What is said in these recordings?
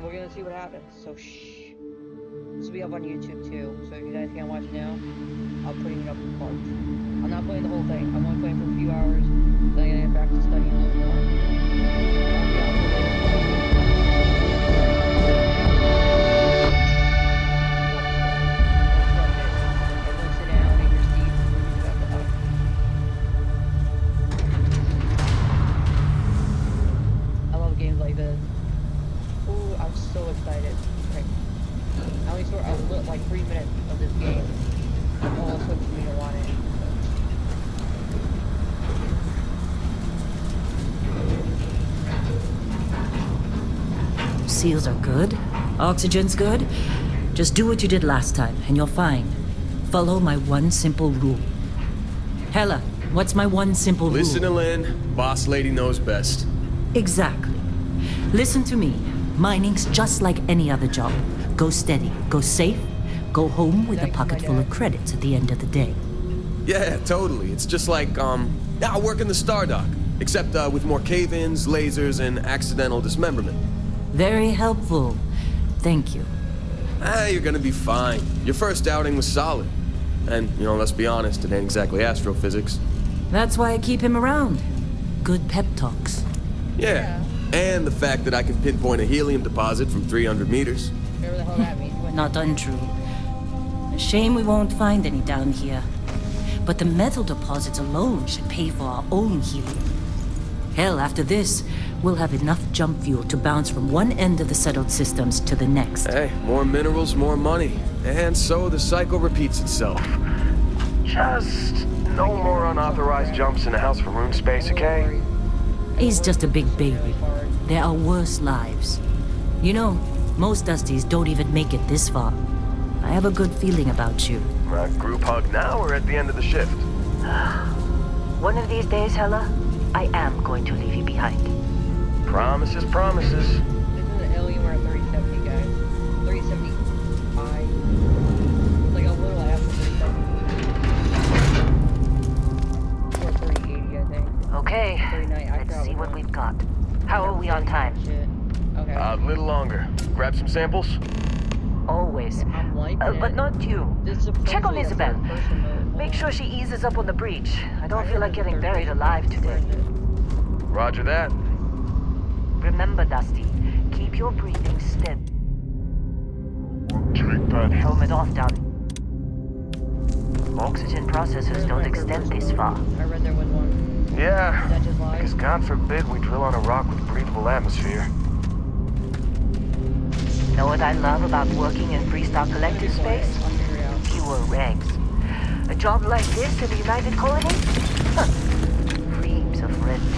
we're gonna see what happens. So shh. This will be up on YouTube too. So if you guys can't watch now, I'm putting it up in parts. I'm not playing the whole thing. I'm only playing for a few hours. Then I'm gonna get back to studying a little more. Games like this. Ooh, I'm so excited. Okay. I only saw like 3 minutes of this game. All switched me to want it. Seals are good. Oxygen's good. Just do what you did last time, and you're fine. Follow my one simple rule. Hella, what's my one simple rule? Listen to Lynn. Boss lady knows best. Exactly. Listen to me. Mining's just like any other job. Go steady, go safe, go home with a pocket full of credits at the end of the day. Yeah, totally. It's just like, I work in the Stardock. Except, with more cave-ins, lasers, and accidental dismemberment. Very helpful. Thank you. You're gonna be fine. Your first outing was solid. And, let's be honest, it ain't exactly astrophysics. That's why I keep him around. Good pep talks. Yeah. And the fact that I can pinpoint a helium deposit from 300 meters. Whatever the hell that means. Not untrue. A shame we won't find any down here. But the metal deposits alone should pay for our own helium. Hell, after this, we'll have enough jump fuel to bounce from one end of the settled systems to the next. Hey, more minerals, more money. And so the cycle repeats itself. Just no more unauthorized jumps in the house for room space, okay? He's just a big baby. There are worse lives. Most Dusties don't even make it this far. I have a good feeling about you. Group hug now or at the end of the shift? One of these days, Hella, I am going to leave you behind. Promises, promises. This is an alien we're at 3070, guys. 3075. Like a little after 3070. Or 3080, I think. Okay, 39, let's see what we've got. How are we on time? Shit. Okay. A little longer. Grab some samples? Always. I'm like But not you. Check on Isabel. Make sure she eases up on the breach. I don't feel like getting buried alive today. Roger that. Remember, Dusty, keep your breathing steady. Take that. Helmet off, darling. Oxygen processors don't extend this far. I read there was one. Yeah, That just lies. because God forbid we drill on a rock with breathable atmosphere. Know what I love about working in Freestar Collective space? Fewer regs. A job like this in the United Colony? Huh. Reams of red tape.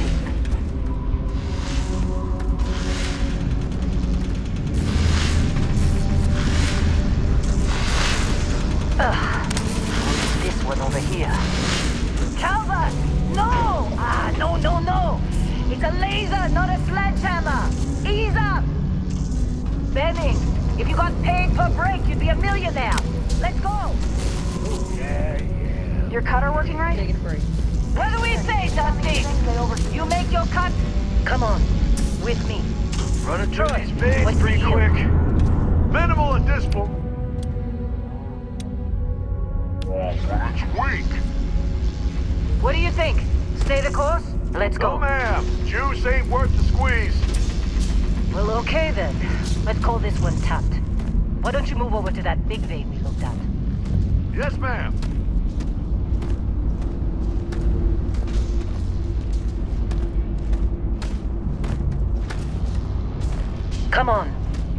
This one over here. Calvert! No! No! It's a laser, not a sledgehammer! Ease up! Benning, if you got paid per break, you'd be a millionaire. Let's go! Yeah. Your cutter working right? Taking a break. What do we say, Dusty? You make your cut. Come on, with me. Running through these veins What's pretty the deal? quick. Minimal at this point. It's weak. What do you think? Stay the course? Let's No, go. ma'am. Juice ain't worth the squeeze. Well, okay then. Let's call this one tapped. Why don't you move over to that big vein we looked at? Yes, ma'am. Come on,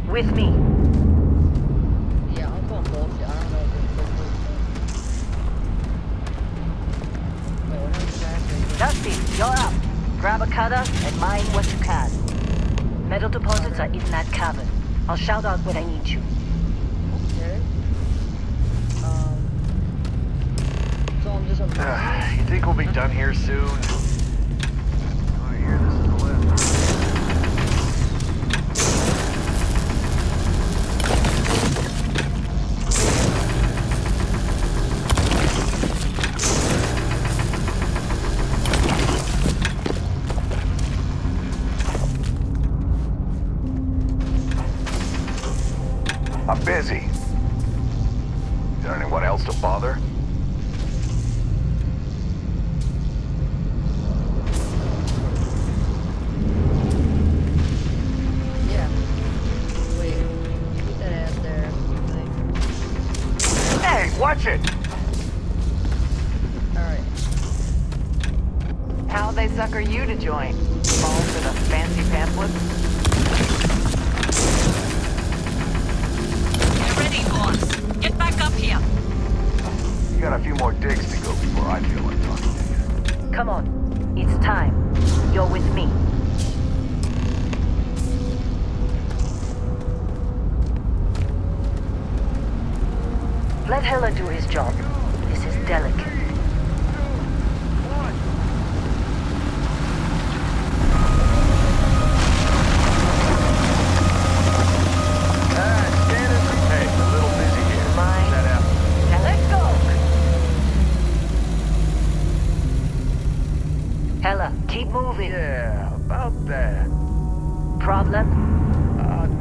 with me. Yeah, I'm calling bullshit. I don't know if this Wait, what happened exactly? Dusty, you're up. Grab a cutter and mine what you can. Metal deposits are in that cavern. I'll shout out when I need you. Okay. So I'm just a You think we'll be done here soon? Oh, here, this is the lift. I'm busy. Is there anyone else to bother? Yeah. Wait. Put that ass there. Hey, watch it! Alright. How'd they sucker you to join? Fall for the fancy pamphlets? Get ready, boss. Get back up here. You got a few more digs to go before I feel like talking to you. Come on. It's time. You're with me. Let Hela do his job. This is delicate. Hey, a little busy here. Mine. That out. Now let's go! Hela, keep moving. Yeah, about that. Problem?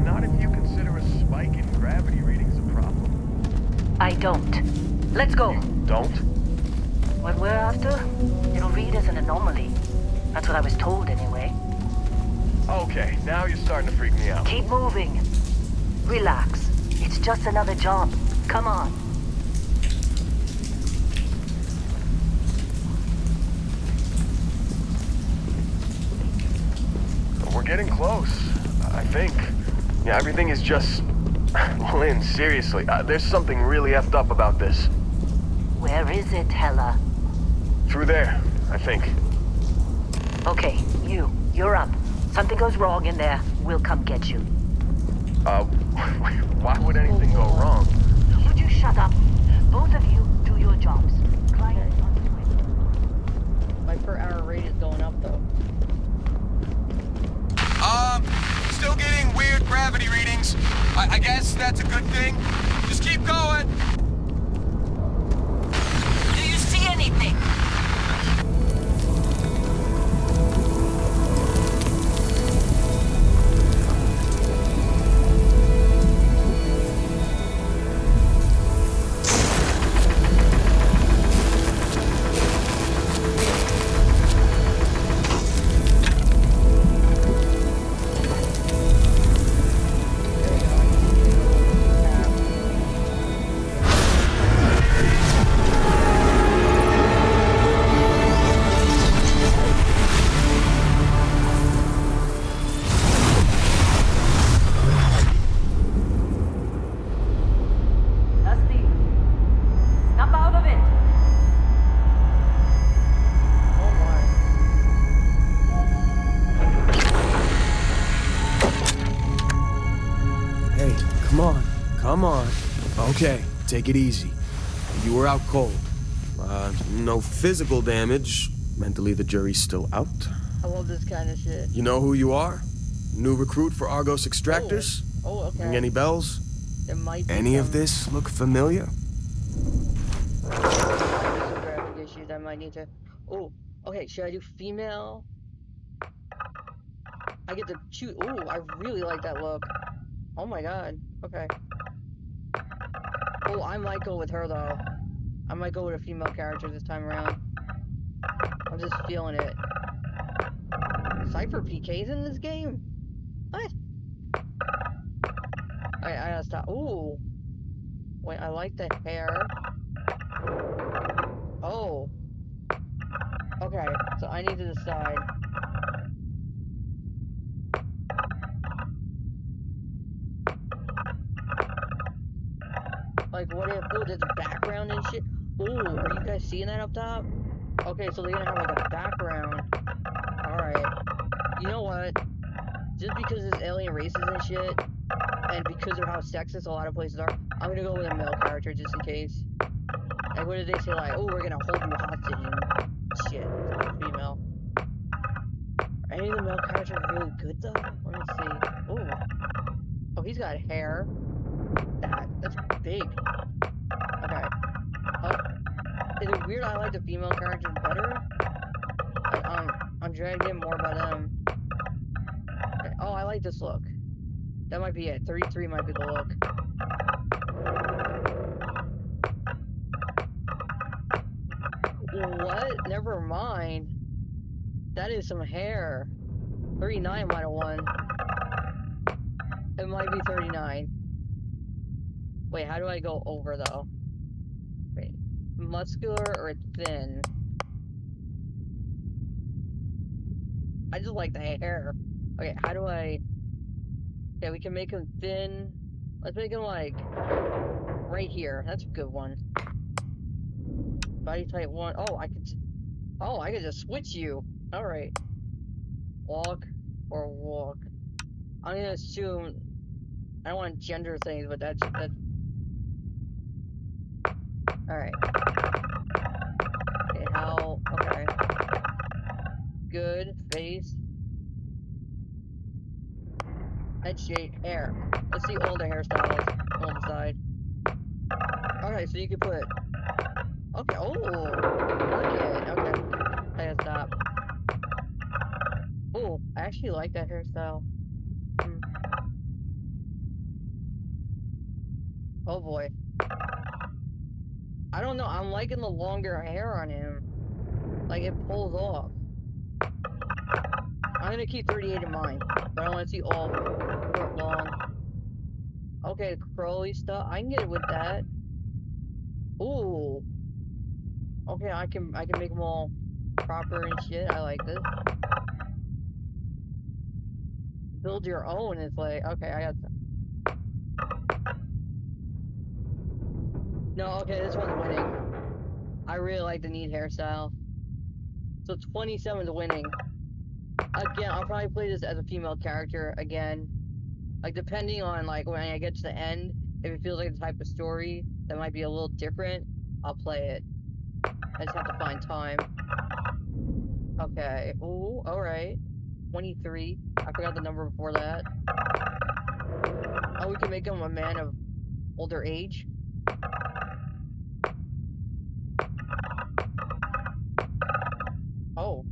Not if you consider a spike in gravity readings a problem. I don't. Let's go. Don't? What we're after, it'll read as an anomaly. That's what I was told anyway. Okay, now you're starting to freak me out. Keep moving. Relax. It's just another job. Come on. We're getting close, I think. Yeah, everything is just... Lynn, seriously, there's something really effed up about this. Where is it, Hela? Through there, I think. Okay, you're up. Something goes wrong in there, we'll come get you. Why would anything go wrong? Would you shut up? Both of you do your jobs. Client on his way. My per hour rate is going up though. Still getting weird gravity readings. I guess that's a good thing. Just keep going. Do you see anything? Dusty, snap out of it. Oh my. Hey, come on. Come on. Okay, take it easy. You were out cold. No physical damage. Mentally, the jury's still out. I love this kind of shit. You know who you are? New recruit for Argos Extractors? Oh, okay. Ring any bells? There might be Any of some- this look familiar? There's some graphic issues I might need to. Oh, okay. Should I do female? I get to choose. Oh, I really like that look. Oh my god. Okay. Oh, I might go with her though. I might go with a female character this time around. I'm just feeling it. Cypher PK's in this game? What? I gotta stop. Ooh. Wait, I like the hair. Oh. Okay, so I need to decide. Like, what if, oh, there's background and shit? Ooh, are you guys seeing that up top? Okay, so they're gonna have like a background. Alright. You know what? Just because there's alien races and shit, and because of how sexist a lot of places are, I'm gonna go with a male character just in case. Like, what did they say? Like, oh, we're gonna hold you hostage and shit. Female. Are any of the male characters really good though? Let me see. Oh. Oh, he's got hair. That's big. Okay. Oh. Is it weird I like the female characters better? Like, I'm dragged in more by them. Okay. Oh, I like this look. That might be it. 33 might be the look. What? Never mind. That is some hair. 39 might have won. It might be 39. Wait, how do I go over though? Wait. Muscular or thin? I just like the hair. Okay, how do I... Okay, we can make him thin. Let's make him like... right here. That's a good one. Body type 1. Oh, I could... Oh, I could just switch you. Alright. Walk or walk. I'm gonna assume... I don't want gender things, but that's... Alright. Okay, how... Okay. Good. Face. Head shape. Hair. Let's see all the hairstyles on the side. Okay, so you can put... Okay, oh! Look it. Okay. I gotta stop. Oh, I actually like that hairstyle. Oh boy. I don't know, I'm liking the longer hair on him. Like, it pulls off. I'm gonna keep 38 in mind, but I want to see all short, long. Okay, curly stuff. I can get it with that. Ooh. Okay, I can make them all proper and shit. I like this. Build your own is like, okay, I got... No, okay, this one's winning. I really like the neat hairstyle. So 27 is winning. Again, I'll probably play this as a female character again. Like, depending on, like, when I get to the end, if it feels like the type of story that might be a little different, I'll play it. I just have to find time. Okay. Ooh, alright. 23. I forgot the number before that. Oh, we can make him a man of older age. Oh.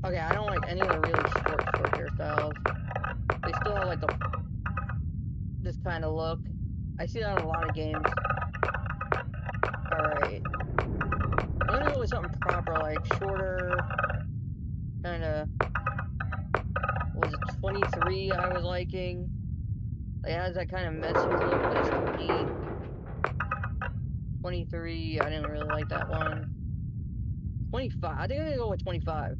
Okay, I don't like any of the really short hairstyles. They still have, like, this kind of look. I see that in a lot of games. Alright. I'm gonna go with something proper, like shorter, kinda, was it 23 I was liking? Like, it has that kind of messy look, but it's still neat. 23, I didn't really like that one. 25, I think I'm gonna go with 25.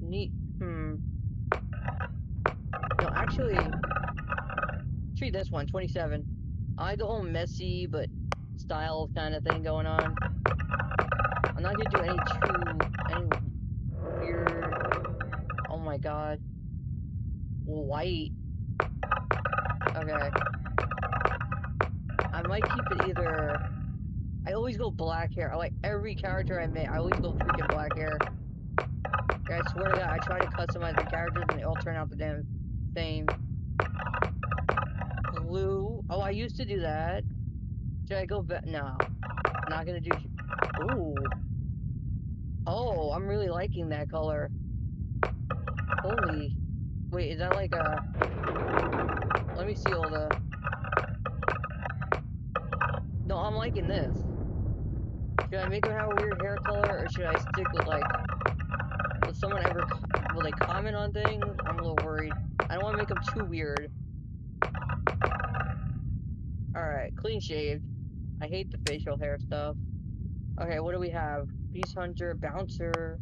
Neat, No, actually, treat this one, 27. I like the whole messy, but style kind of thing going on. I'm not gonna do any weird... Oh my god. White. Okay. I might keep it either... I always go black hair. I like every character I make, I always go freaking black hair. I swear to God, I try to customize the characters and they all turn out the damn same. Blue. Oh, I used to do that. Should I go back? No. Not gonna do... Ooh. Oh, I'm really liking that color. Holy... Wait, is that like a... Let me see all the... No, I'm liking this. Should I make him have a weird hair color, or should I stick with, like... Will someone ever... Will they comment on things? I'm a little worried. I don't want to make them too weird. Alright, clean shaved. I hate the facial hair stuff. Okay, what do we have? Beast Hunter, Bouncer,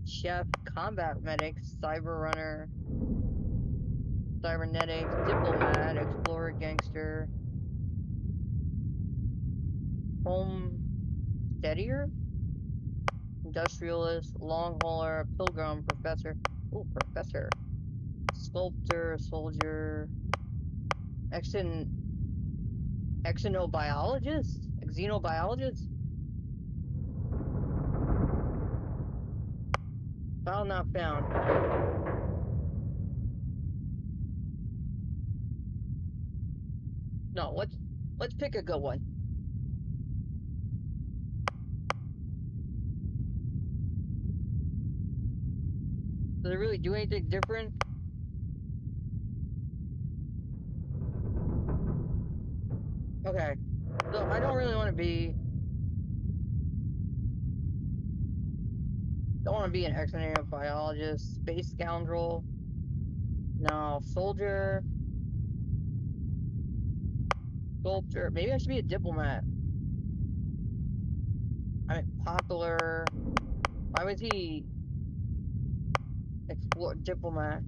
Chef, Combat Medic, Cyber Runner, Cybernetics, Diplomat, Explorer, Gangster, Home Steadier, Industrialist, Long Hauler, Pilgrim, Professor. Ooh, Professor. Sculptor, Soldier, Exenobiologist? Xenobiologist? File not found. No, let's pick a good one. Does it really do anything different? Okay. So I don't really want to be. Don't want to be an ex-native biologist, space scoundrel. No, soldier, sculptor. Maybe I should be a diplomat. I mean, popular. Why was he explore diplomat?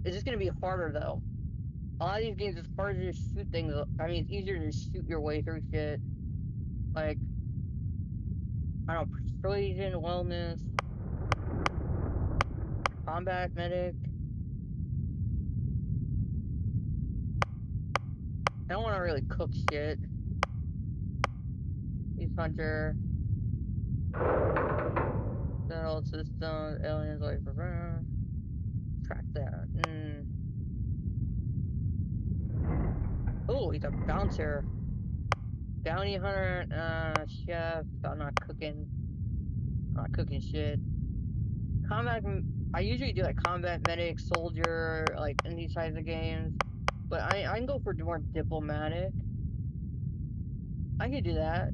It's just gonna be harder though. A lot of these games, it's harder to shoot things. I mean, it's easier to shoot your way through shit. Like, I don't know, persuasion, wellness, combat medic. I don't want to really cook shit. Peace hunter, settled system, aliens like track that. Oh, he's a bouncer. Bounty hunter, chef. I'm not cooking. I'm not cooking shit. Combat. I usually do like combat medic, soldier, like in these types of games. But I can go for more diplomatic. I could do that.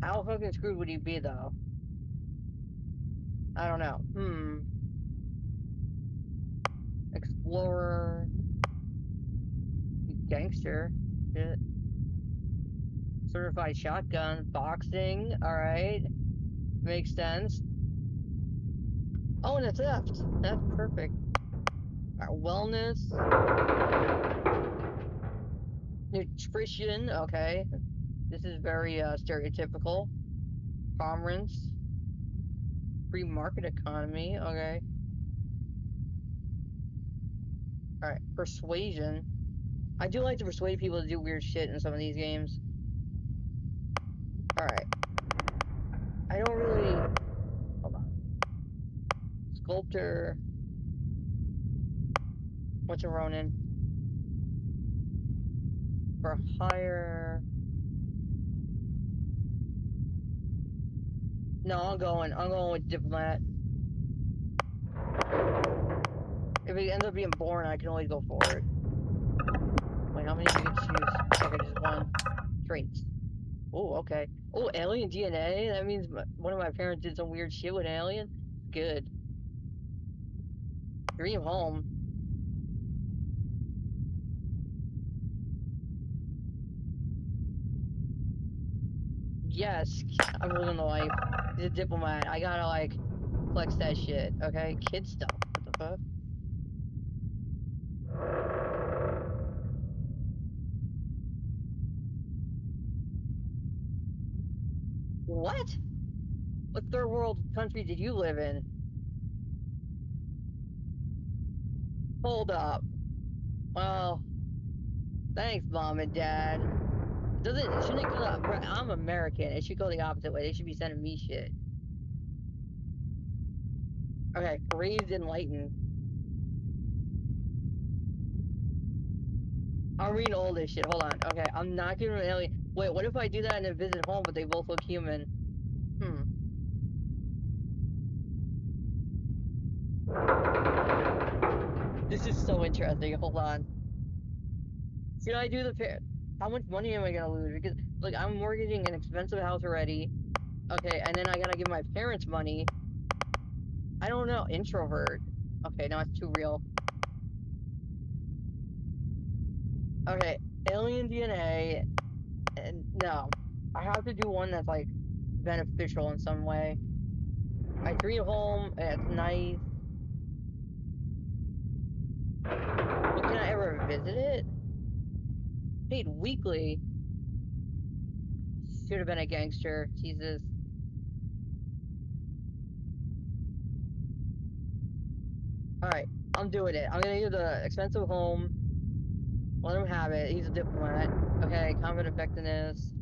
How fucking screwed would he be though? I don't know. Explorer, gangster, shit. Certified shotgun, boxing. All right, makes sense. Oh, and a theft. That's perfect. All right, wellness, nutrition. Okay, this is very stereotypical. Commerce, free market economy. Okay. All right, persuasion. I do like to persuade people to do weird shit in some of these games. All right. I don't really. Hold on. Sculptor. What's a Ronin? For hire. No, I'm going. I'm going with diplomat. If it ends up being boring, I can always go for it. Wait, how many do you get to choose? Okay, just one. Traits. Oh, okay. Oh, alien DNA? That means one of my parents did some weird shit with an alien? Good. Dream home. Yes, I'm living the life. He's a diplomat. I gotta, like, flex that shit, okay? Kid stuff. What the fuck? What? What third world country did you live in? Hold up. Well, thanks, mom and dad. Shouldn't it go I'm American. It should go the opposite way. They should be sending me shit. Okay, raised enlightened. I'm reading all this shit. Hold on. Okay, I'm not giving an alien. Wait, what if I do that and then visit home, but they both look human? Hmm. This is so interesting. Hold on. Should I do the pair? How much money am I gonna lose? Because like I'm mortgaging an expensive house already. Okay, and then I gotta give my parents money. I don't know. Introvert. Okay, no, it's too real. Okay, alien DNA. And no, I have to do one that's like beneficial in some way. I dream home. It's nice. But can I ever visit it? Paid weekly. Should have been a gangster. Jesus. All right. I'm doing it. I'm gonna do the expensive home. Let him have it. He's a diplomat. Okay, combat effectiveness.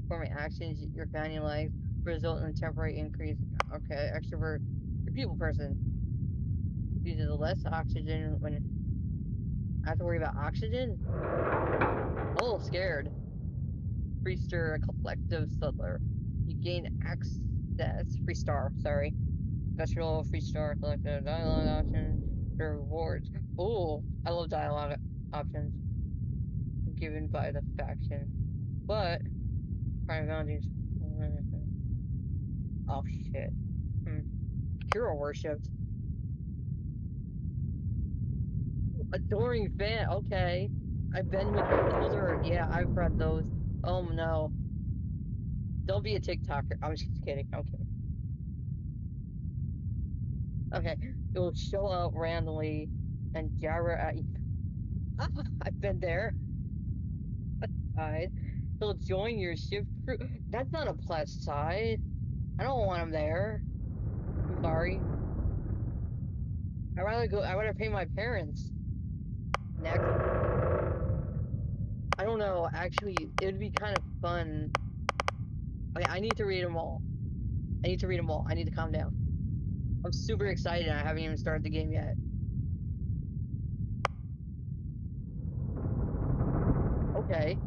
Performing actions, your companion life result in a temporary increase. Okay, extrovert. Your people person uses less oxygen when I have to worry about oxygen. I'm a little scared. Priester, a collective settler. You gain access. Free star. Sorry. Special free star collective dialogue options. The rewards. Ooh, I love dialogue options given by the faction. But prime bounties. Oh shit. Hmm. Hero worshipped. Adoring fan. Okay. I've been with those are yeah, I've read those. Oh no. Don't be a TikToker. I'm just kidding. I'm kidding. Okay. It will show up randomly and jabber at you. I've been there. Side. He'll join your ship crew. That's not a plus side. I don't want him there. I'm sorry. I'd rather pay my parents. Next. I don't know. Actually, it would be kind of fun. Okay, I need to read them all. I need to read them all. I need to calm down. I'm super excited. I haven't even started the game yet. Okay.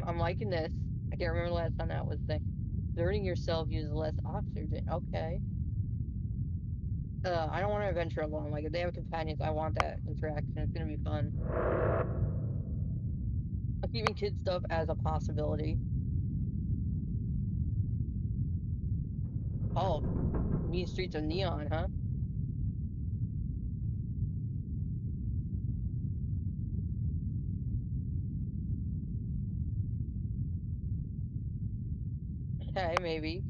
I'm liking this. I can't remember the last time that was the thing. Exerting yourself uses less oxygen. Okay. I don't want to adventure alone. Like if they have companions, I want that interaction. It's gonna be fun. I'm keeping kid stuff as a possibility. Oh, mean streets of neon, huh? Okay, maybe.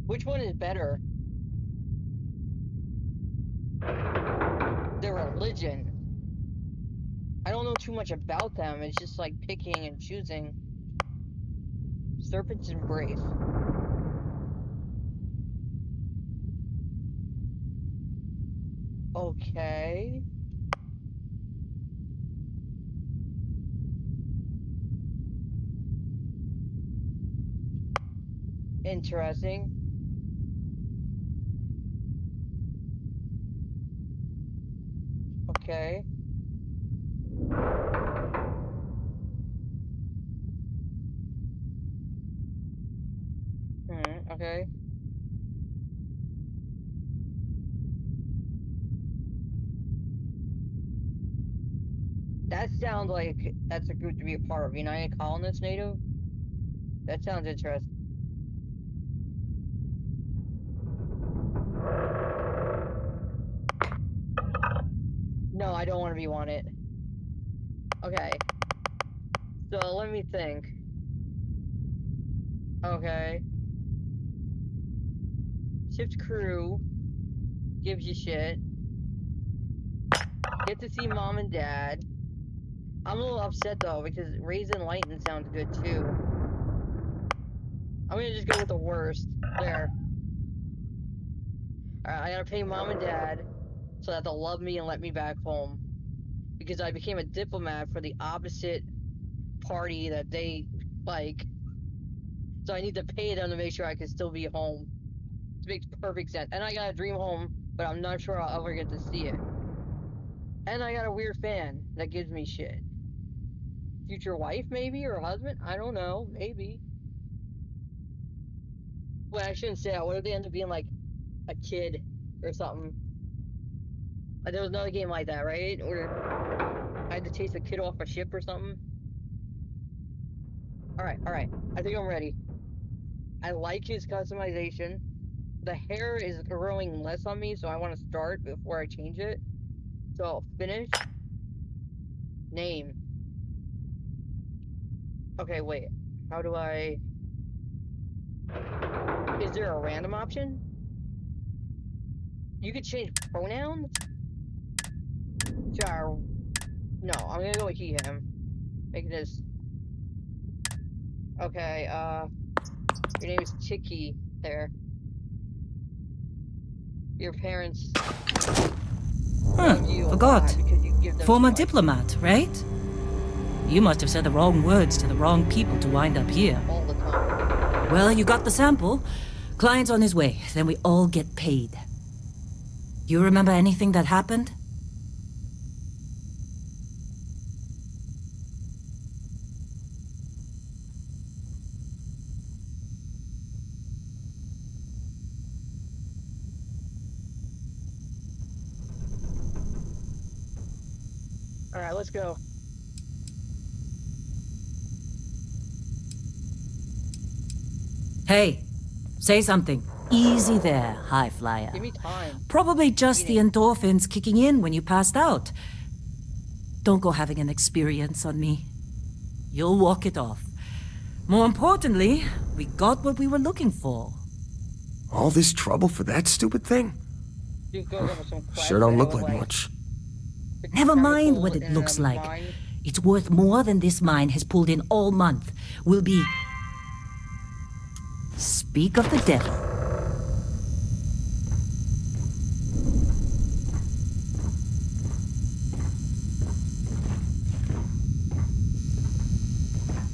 Which one is better? Their religion. I don't know too much about them. It's just like picking and choosing. Serpent's embrace. Okay. Interesting. Okay. Okay. That sounds like that's a group to be a part of. United Colonists Native? That sounds interesting. No, I don't want to be wanted. Okay. So let me think. Okay. Shift crew gives you shit. Get to see mom and dad. I'm a little upset though because Raisin Lighten sounds good too. I'm gonna just go with the worst. There. Alright, I gotta pay mom and dad so that they'll love me and let me back home. Because I became a diplomat for the opposite party that they like. So I need to pay them to make sure I can still be home. It makes perfect sense. And I got a dream home, but I'm not sure I'll ever get to see it. And I got a weird fan that gives me shit. Future wife, maybe, or husband? I don't know. Maybe. Well, I shouldn't say that. What if they end up being like a kid or something? Like, there was another game like that, right? Where I had to chase a kid off a ship or something. Alright, alright. I think I'm ready. I like his customization. The hair is growing less on me, so I want to start before I change it. So, finish. Name. Okay, wait. How do I... Is there a random option? You could change pronouns? Sure. No, I'm gonna go with he, him. Make this... Okay, your name is Chicky there. Your parents love you a Forgot. lot because you give them Former too much. diplomat, right? You must have said the wrong words to the wrong people to wind up here. All the time. Well, you got the sample. Client's on his way. Then we all get paid. You remember anything that happened? Alright, let's go. Hey, say something. Easy there, high flyer. Give me time. Probably just the endorphins kicking in when you passed out. Don't go having an experience on me. You'll walk it off. More importantly, we got what we were looking for. All this trouble for that stupid thing? You go over some quest Sure don't that look would, like much. Never mind chemicals what it in looks a like. mine. It's worth more than this mine has pulled in all month. We'll be... Speak of the devil.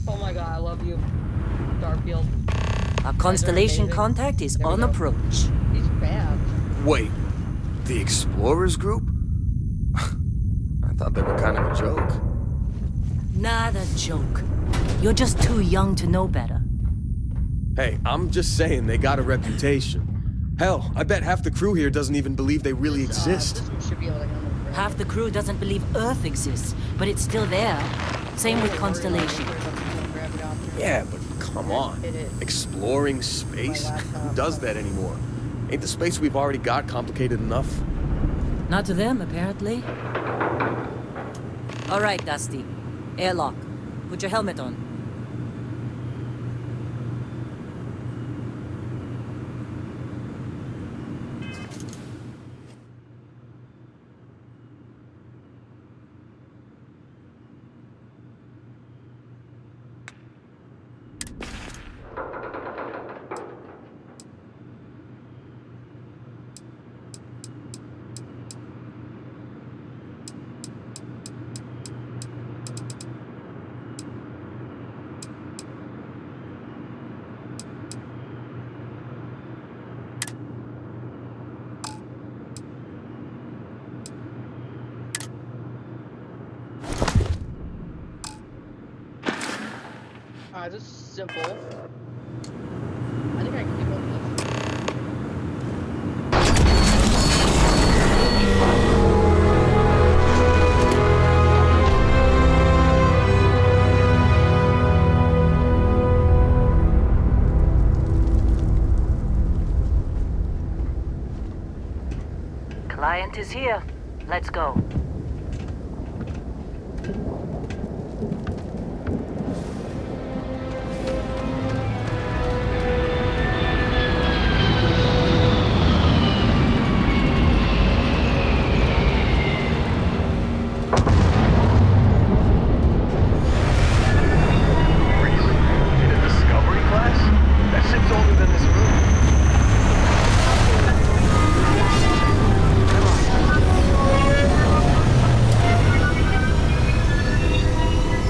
Oh my god, I love you. Starfield. Our constellation amazing. contact is There we on go. approach. He's bad. Wait, the Explorers group? I thought they were kind of a joke. Not a joke. You're just too young to know better. Hey, I'm just saying they got a reputation. Hell, I bet half the crew here doesn't even believe they really exist. This one should be able to handle it. Half the crew doesn't believe Earth exists, but it's still there. Same with Constellation. Yeah, but come on. It is. Exploring space? Who does that anymore? Ain't the space we've already got complicated enough? Not to them, apparently. All right, Dusty. Airlock. Put your helmet on. This is simple. I think I can keep up with this. Client is here. Let's go. Really? In a Discovery class? That ship's older than this room.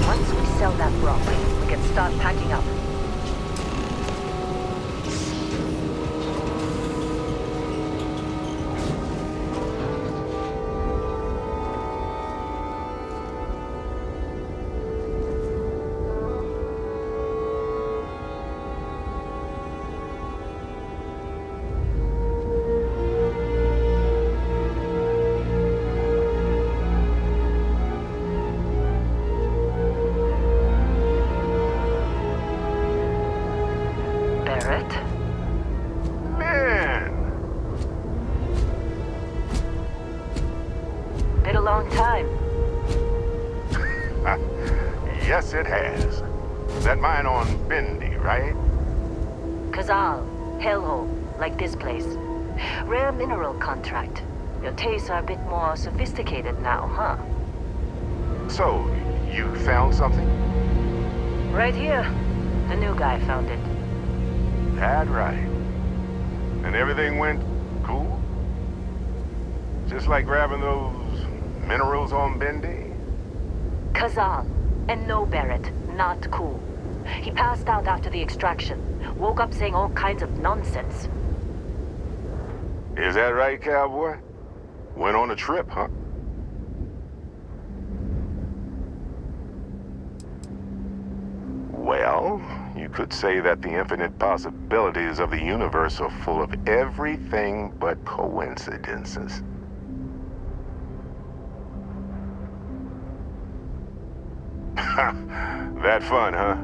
Once we sell that rock, we can start packing up. Barrett? Man! Been a long time. Yes, it has. That mine on Bendy, right? Kazal, hellhole, like this place. Rare mineral contract. Your tastes are a bit more sophisticated now, huh? So, you found something? Right here. The new guy found it. That right. And everything went cool? Just like grabbing those minerals on Bendy? Kazal, and no Barrett, not cool. He passed out after the extraction. Woke up saying all kinds of nonsense. Is that right, cowboy? Went on a trip, huh? Well, you could say that the infinite possibilities of the universe are full of everything but coincidences. That fun, huh?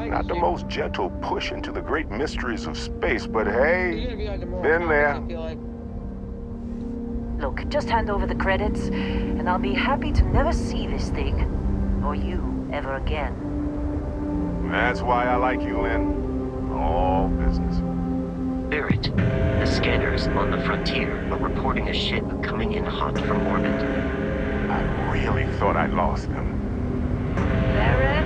Not the most gentle push into the great mysteries of space, but hey, been there. Look, just hand over the credits, and I'll be happy to never see this thing, or you, ever again. That's why I like you, Lynn. All business. Barrett, the scanners on the frontier are reporting a ship coming in hot from orbit. I really thought I'd lost them. Barrett?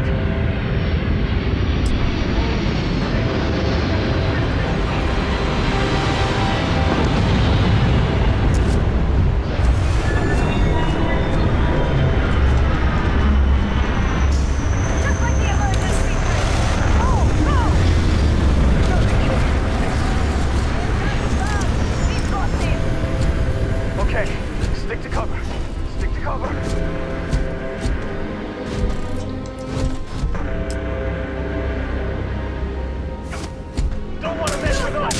Okay, stick to cover. Stick to cover. Don't want to mess with us.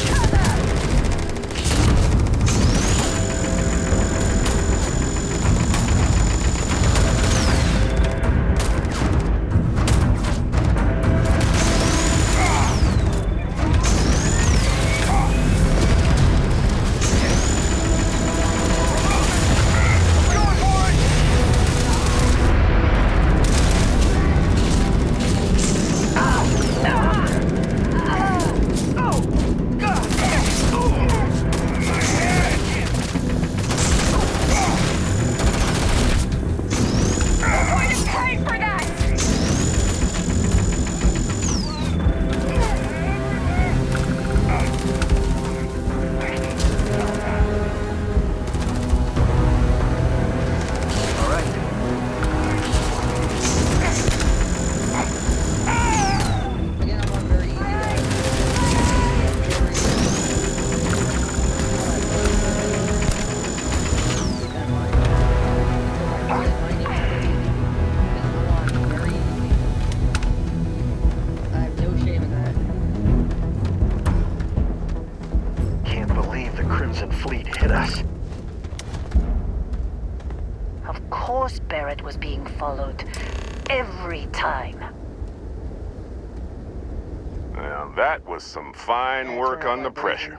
Again, I'm on very easy I have no shame in that. Can't believe the Crimson Fleet hit us. Of course Barrett was being followed. Every time. Now, that was some fine work under pressure.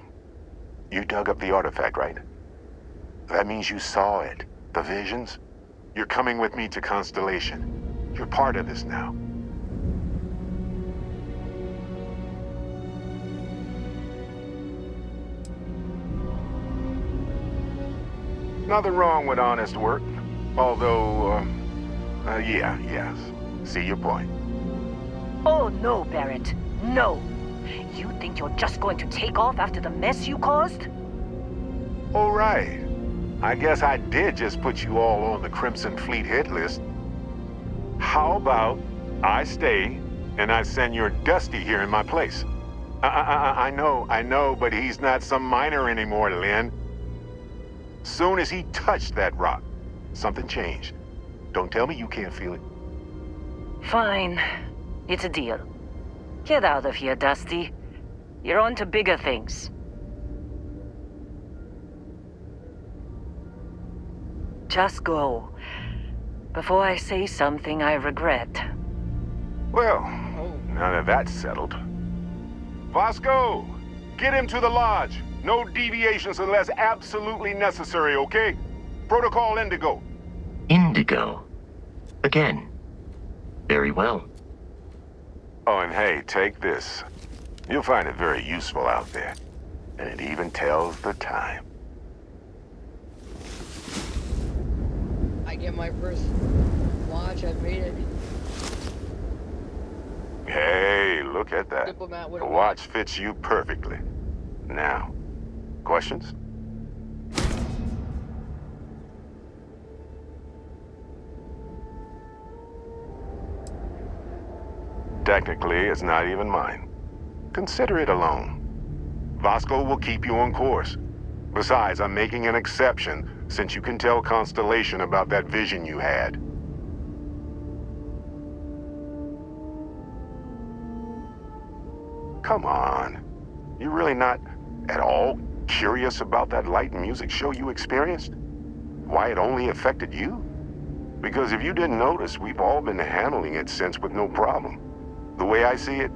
You dug up the artifact, right? That means you saw it. The visions? You're coming with me to Constellation. You're part of this now. Nothing wrong with honest work. Although, yes. See your point. Oh no, Barrett. No. You think you're just going to take off after the mess you caused? All right. I guess I did just put you all on the Crimson Fleet hit list. How about I stay and I send your Dusty here in my place? I know, but he's not some miner anymore, Lynn. Soon as he touched that rock, something changed. Don't tell me you can't feel it. Fine. It's a deal. Get out of here, Dusty. You're on to bigger things. Just go. Before I say something I regret. Well, now that that's settled. Vasco, get him to the lodge. No deviations unless absolutely necessary, okay? Protocol Indigo. Indigo. Again. Very well. Oh, and hey, take this. You'll find it very useful out there. And it even tells the time. I get my first watch. I've made it. Hey, look at that. Diplomat with The a watch fits you perfectly. Now, questions? Technically, it's not even mine. Consider it a loan. Vasco will keep you on course. Besides, I'm making an exception since you can tell Constellation about that vision you had. Come on. You really not at all curious about that light and music show you experienced? Why it only affected you? Because if you didn't notice, we've all been handling it since with no problem. The way I see it,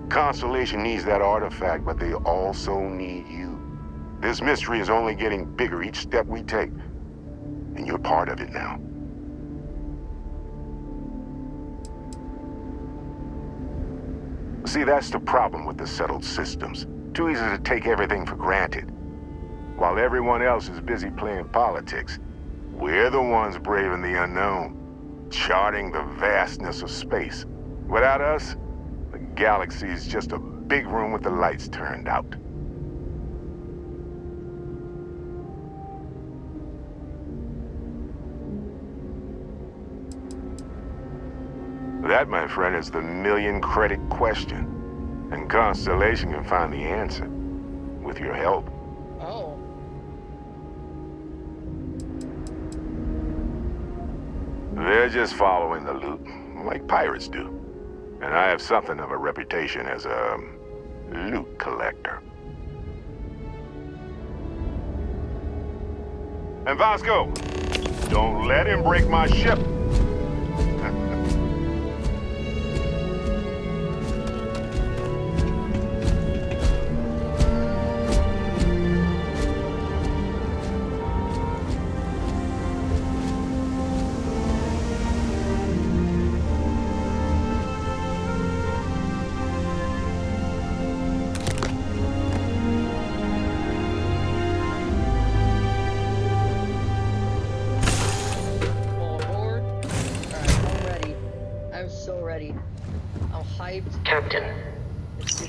Constellation needs that artifact, but they also need you. This mystery is only getting bigger each step we take, and you're part of it now. See, that's the problem with the settled systems. Too easy to take everything for granted. While everyone else is busy playing politics, we're the ones braving the unknown, charting the vastness of space. Without us, the galaxy is just a big room with the lights turned out. That, my friend, is the million-credit question. And Constellation can find the answer. With your help. Oh. They're just following the loot, like pirates do. And I have something of a reputation as a loot collector. And Vasco, don't let him break my ship. Captain,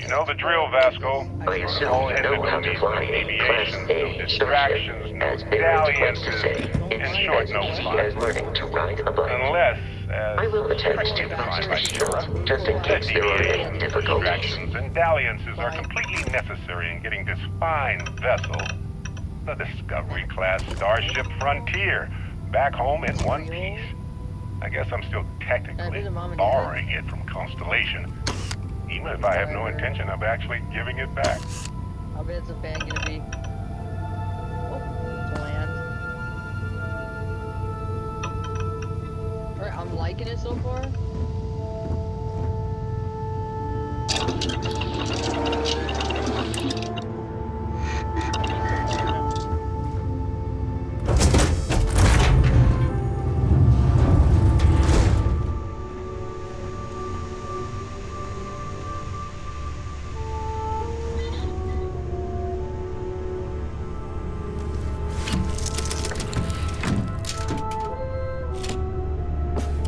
You know the drill, Vasco. I assume All you know how to fly a Class aviation, A no starship, distractions, no as Barrett likes to dalliances, say. in It's short, as no easy fun. as learning to ride a bike. Unless, I will attempt to strictly boost defined the by shields, Shura, just in case there are any difficulties. distractions and dalliances are completely necessary in getting this fine vessel, the Discovery-class Starship Frontier, back home in one piece. I guess I'm still technically borrowing it from Constellation, even if I have no intention of actually giving it back. How big is the fan gonna be? Oh, to land. Alright, I'm liking it so far.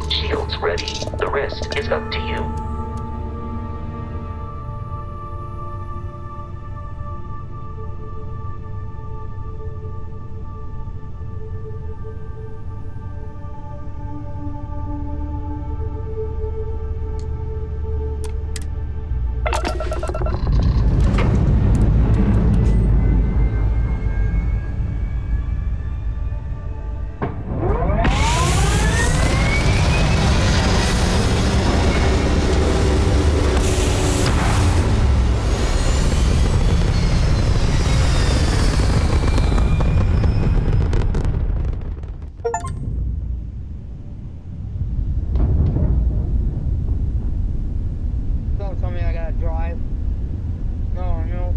Shields ready. The rest is up to you. Don't tell me I gotta drive. No, no.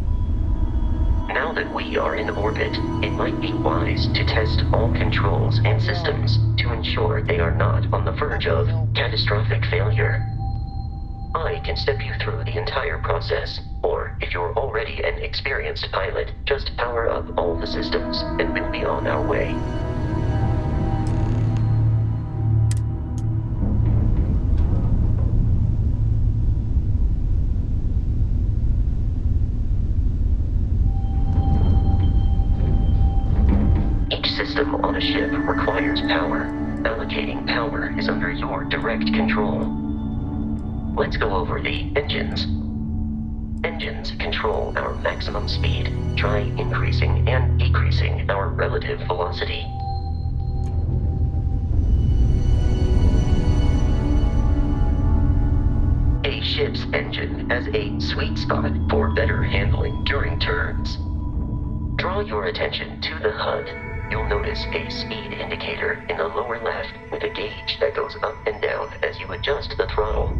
Now that we are in orbit, it might be wise to test all controls and systems to ensure they are not on the verge of catastrophic failure. I can step you through the entire process, or if you're already an experienced pilot, just power up all the systems, and we'll be on our way. Each system on a ship requires power. Allocating power is under your direct control. Let's go over the engines. Engines control our maximum speed. Try increasing and decreasing our relative velocity. A ship's engine has a sweet spot for better handling during turns. Draw your attention to the HUD. You'll notice a speed indicator in the lower left with a gauge that goes up and down as you adjust the throttle.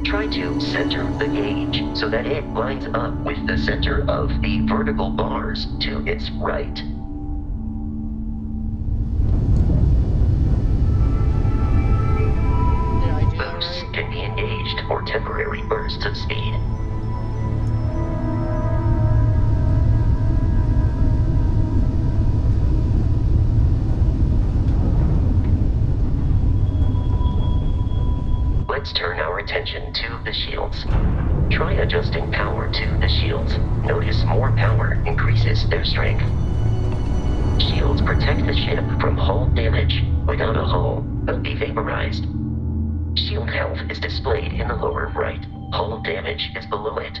Try to center the gauge so that it lines up with the center of the vertical bars to its right. Boosts can be engaged for temporary bursts of speed. Let's turn our attention to the shields. Try adjusting power to the shields. Notice more power increases their strength. Shields protect the ship from hull damage. Without a hull, they'll be vaporized. Shield health is displayed in the lower right. Hull damage is below it.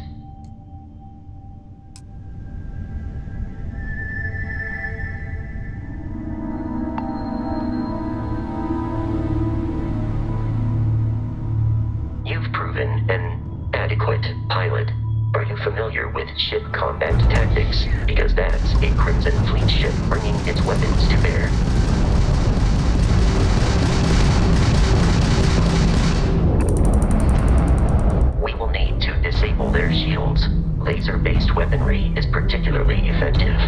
You've proven an adequate pilot. Are you familiar with ship combat tactics? Because that's a Crimson Fleet ship bringing its weapons to bear. We will need to disable their shields. Laser-based weaponry is particularly effective.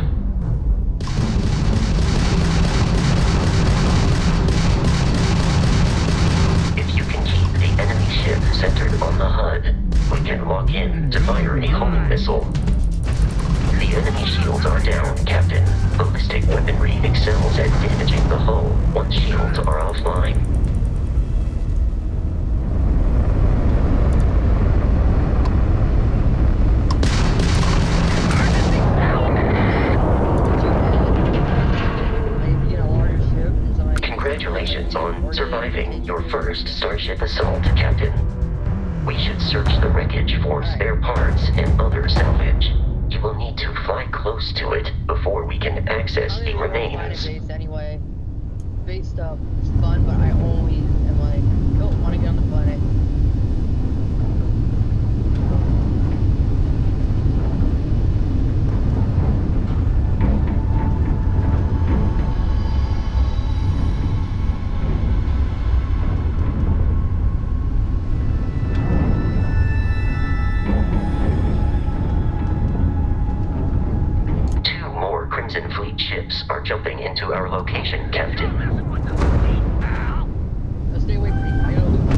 Ship centered on the HUD, we can lock in to fire a homing missile. The enemy shields are down, Captain. Ballistic weaponry excels at damaging the hull once shields are offline. Congratulations on surviving your first Starship assault, Captain. We should search the wreckage for spare parts and other salvage. You will need to fly close to it before we can access the remains. Anyway, space stuff is fun, but I always am like, don't want to get on the planet. Crimson Fleet ships are jumping into our location, Captain. Stay away from me. I gotta loop.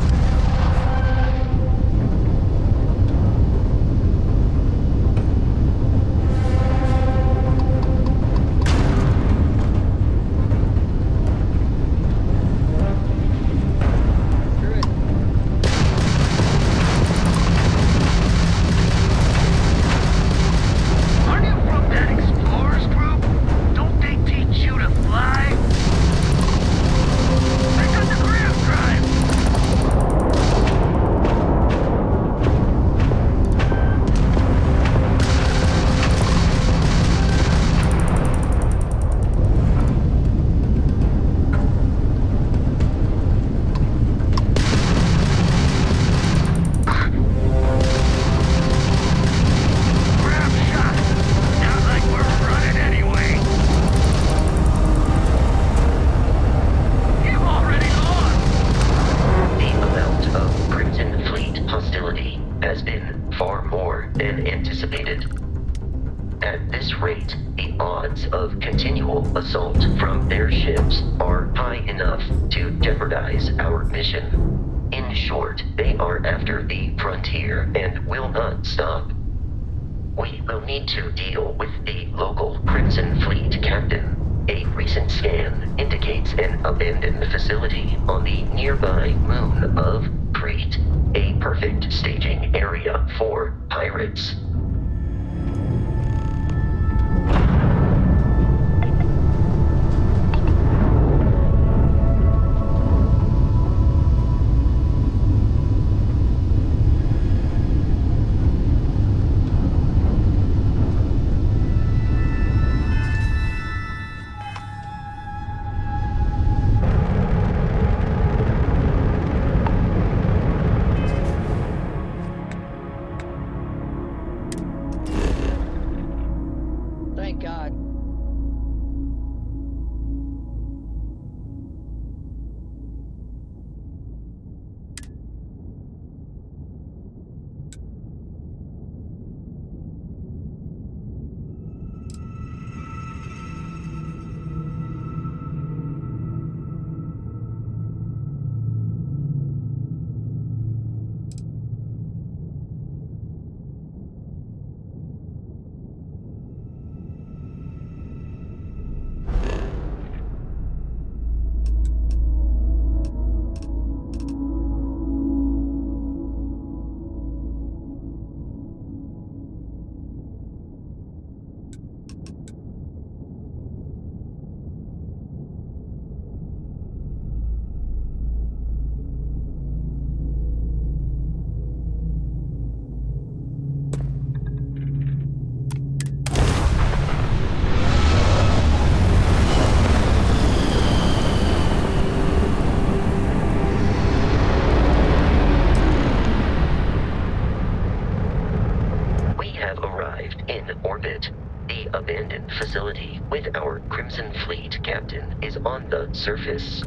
Assault from their ships are high enough to jeopardize our mission. In short, they are after the frontier and will not stop. We will need to deal with the local Crimson Fleet captain. A recent scan indicates an abandoned facility on the nearby moon of Crete, a perfect staging area for pirates. Thank God. The abandoned facility with our Crimson Fleet captain is on the surface.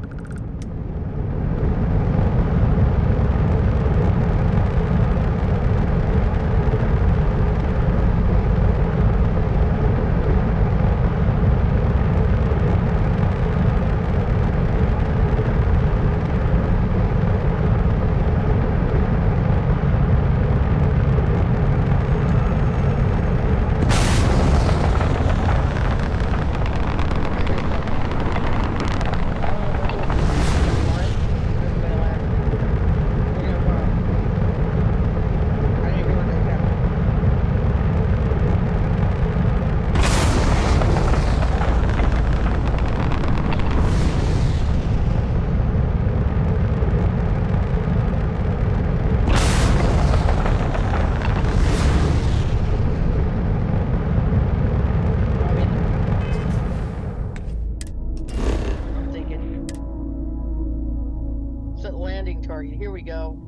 Target. Here we go.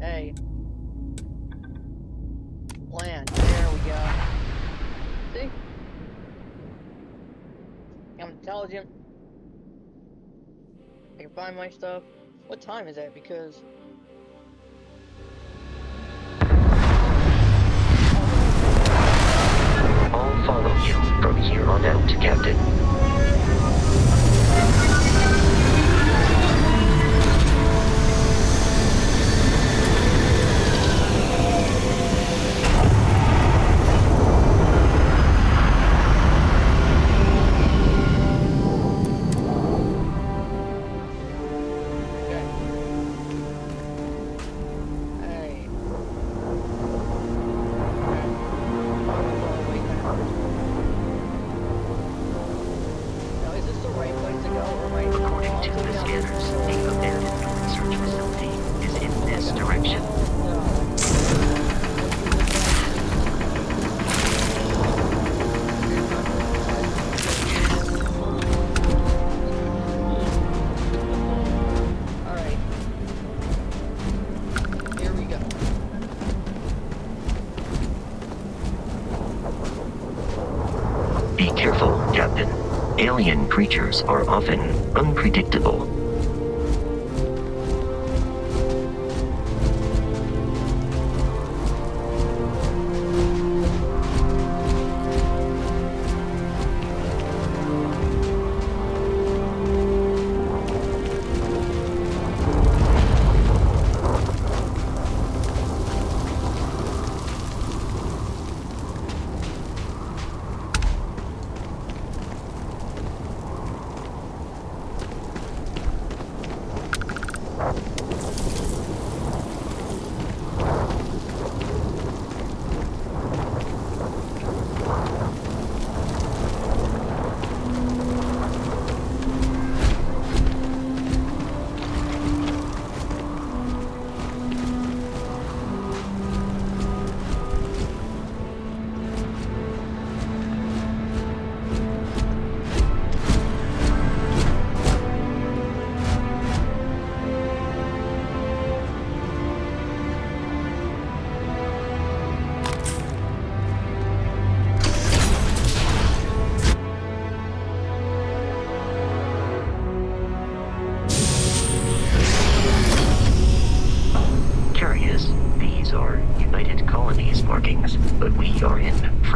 Hey. Land. There we go. See? I'm intelligent. I can find my stuff. What time is that? Because... I'll follow you from here on out, Captain. Be careful, Captain. Alien creatures are often unpredictable.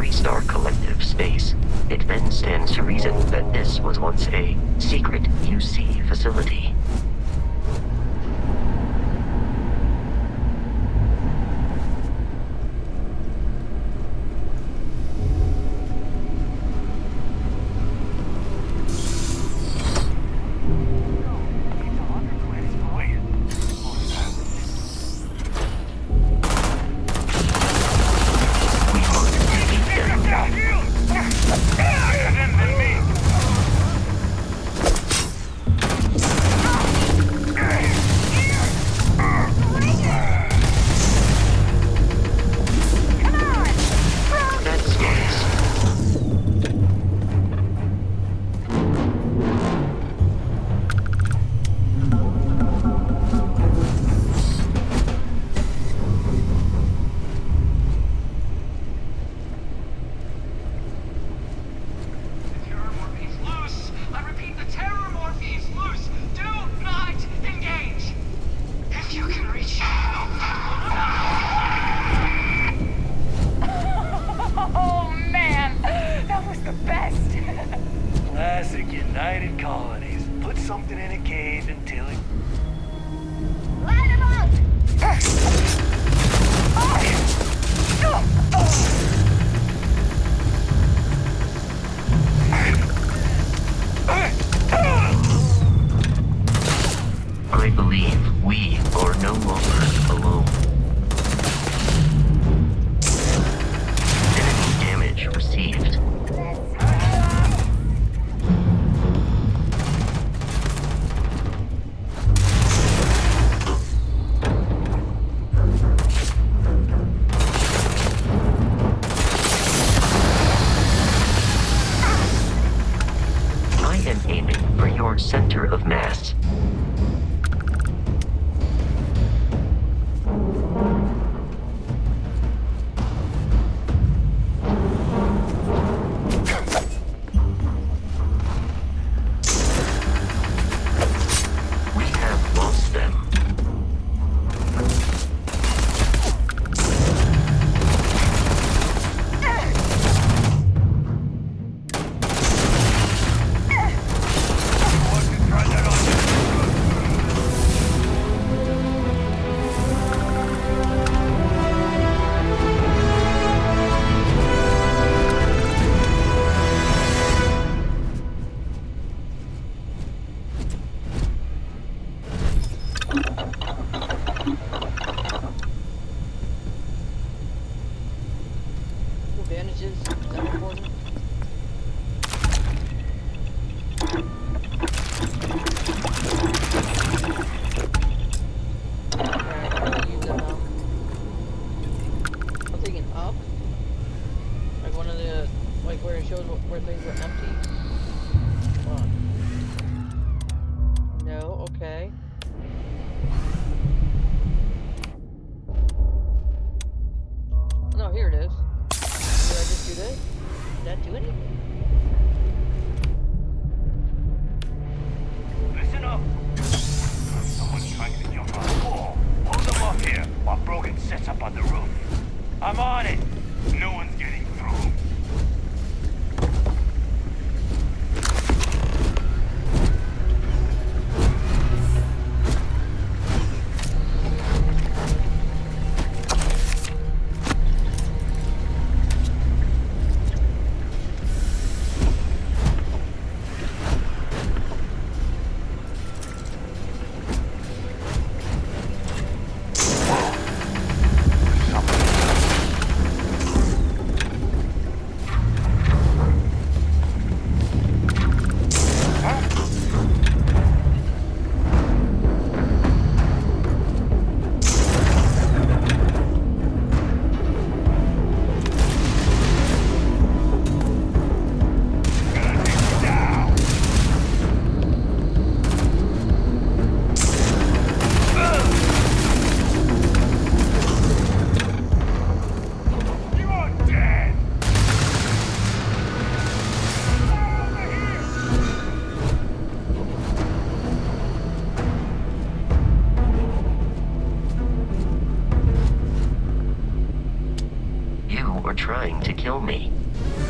three-star collective space, it then stands to reason that this was once a secret UC facility. Classic United Colonies. Put something in a cave until it... Let him out! I believe we are no longer alone. Enemy damage received. I am aiming for your center of mass. We have lost them. Bandages, is that important? Alright, I'm gonna use that now. I'm thinking up. Like one of the, like where it shows where things are empty. Hold on. No, okay. No, here it is. Did I just do this? Did that do anything? Listen up! Someone's trying to jump on the wall. Hold them off here while Brogan sets up on the roof. I'm on it! No one's getting through.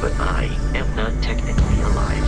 but I am not technically alive.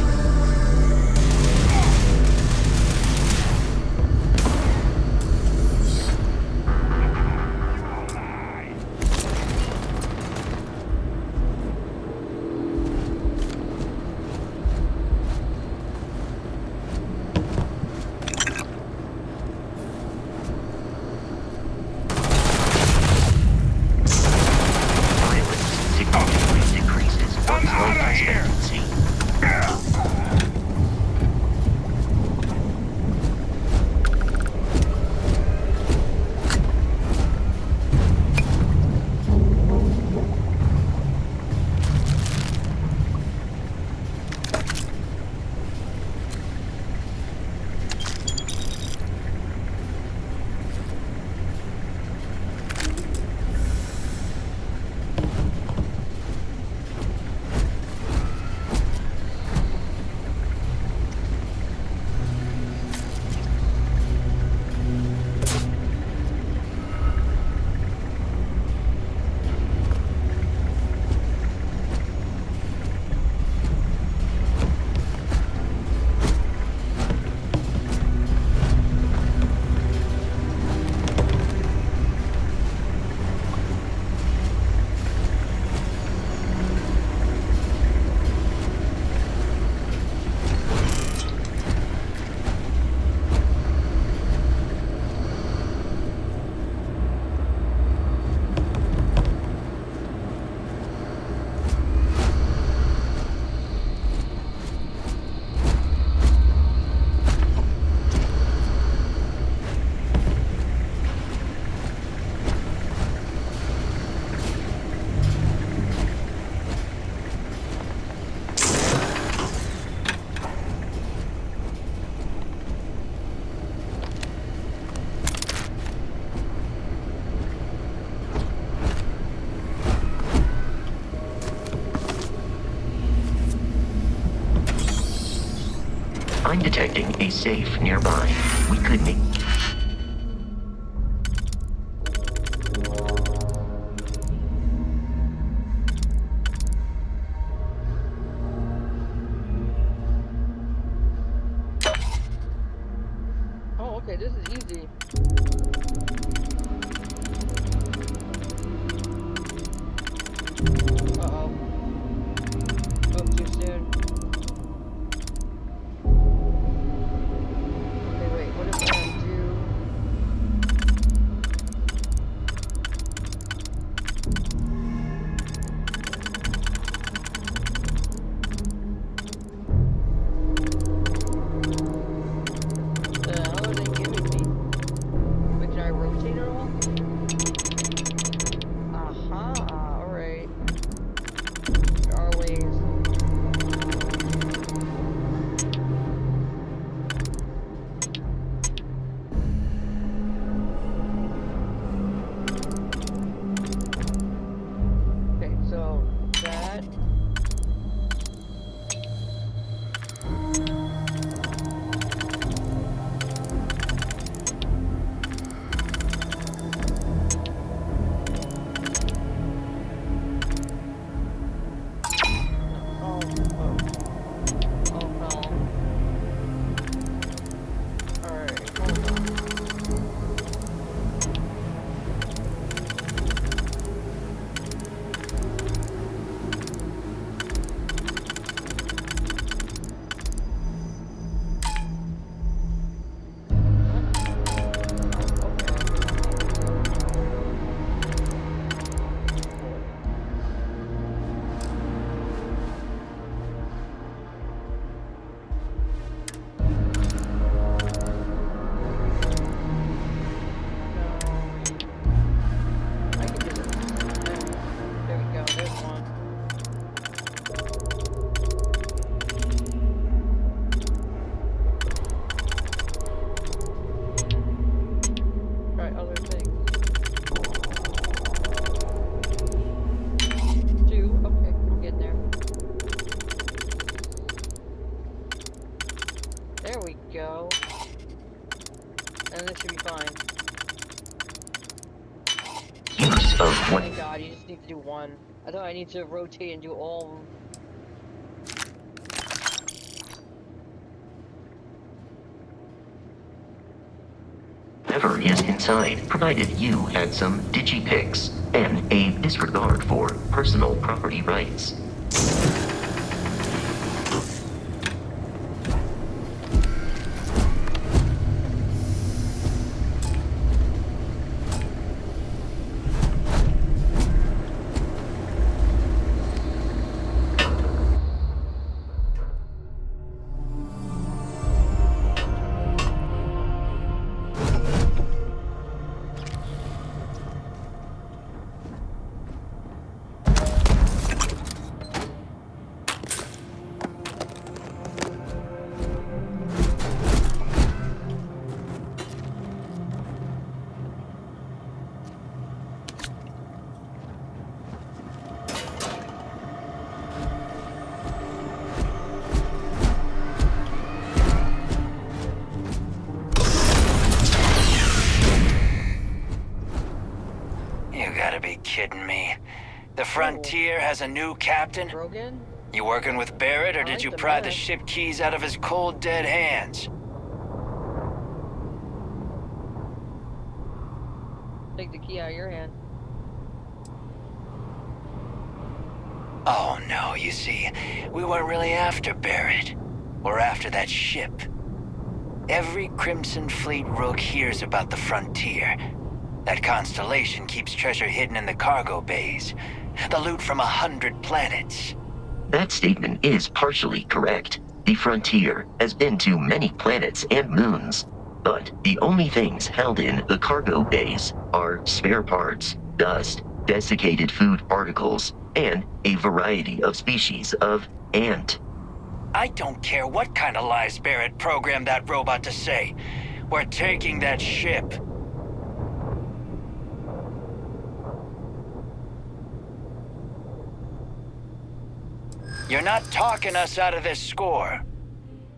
I'm detecting a safe nearby. We could make... Oh, okay, this is easy. Uh-oh. Oh, too soon. Okay, wait, what if I undo? The hell are they giving me? Wait, can I rotate it all? Aha, alright. There are ways. Okay, so that. Oh, oh. Oh, no. Alright, hold on. I can do this. There we go, there's one. Try other things. 2, okay, I'm getting there. There we go. And this should be fine. Use of what? Thank God, you just need to do one. I thought I need to rotate and do all of them. whatever is inside, provided you had some digipics and a disregard for personal property rights. You gotta be kidding me. The Frontier has a new captain? Brogan? You working with Barrett, or I did like you the pry the man. ship keys out of his cold, dead hands? Take the key out of your hand. Oh no, you see, we weren't really after Barrett. We're after that ship. Every Crimson Fleet rook hears about the Frontier. That constellation keeps treasure hidden in the cargo bays. The loot from 100 planets. That statement is partially correct. The Frontier has been to many planets and moons, but the only things held in the cargo bays are spare parts, dust, desiccated food particles, and a variety of species of ant. I don't care what kind of lies Barrett programmed that robot to say. We're taking that ship. You're not talking us out of this score.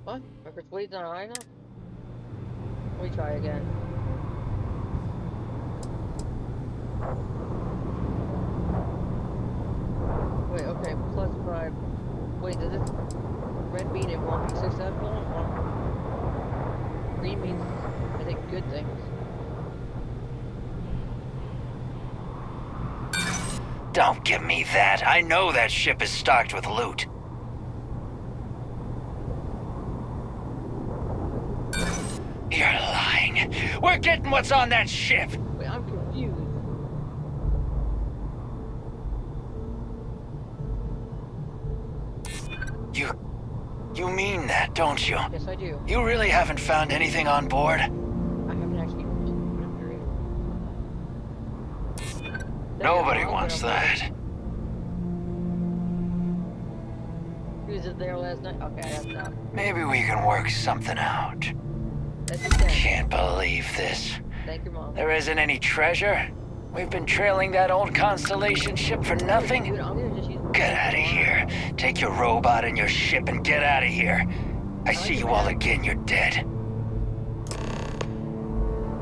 What? Record fleet's not high enough? Let me try again. Wait, okay, plus 5. Wait, does it... Red mean it won't be successful? Green means, I think, good things. Don't give me that. I know that ship is stocked with loot. You're lying. We're getting what's on that ship. Wait, I'm confused. You mean that, don't you? Yes, I do. You really haven't found anything on board? I haven't actually opened it. Nobody wants that. He was just there last night? Okay, that's not. Maybe we can work something out. That's just that. Can't believe this. Thank your mom. There isn't any treasure? We've been trailing that old Constellation ship for nothing? Dude, I'm gonna just use... Get out of here. Take your robot and your ship and get out of here. I see you all again, you're dead.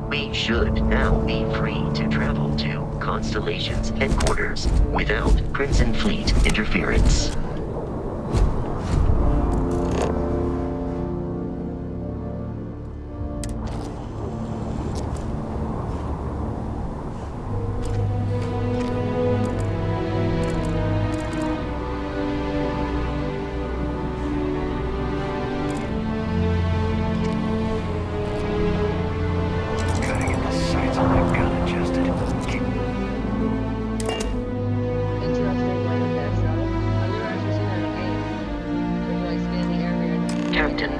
We should now be free to travel to Constellation's headquarters without Crimson Fleet interference. Gotta get the sights on that gun adjusted. Interesting way of that shuttle. I've never actually seen that in a game. Where you like scan the area. Captain,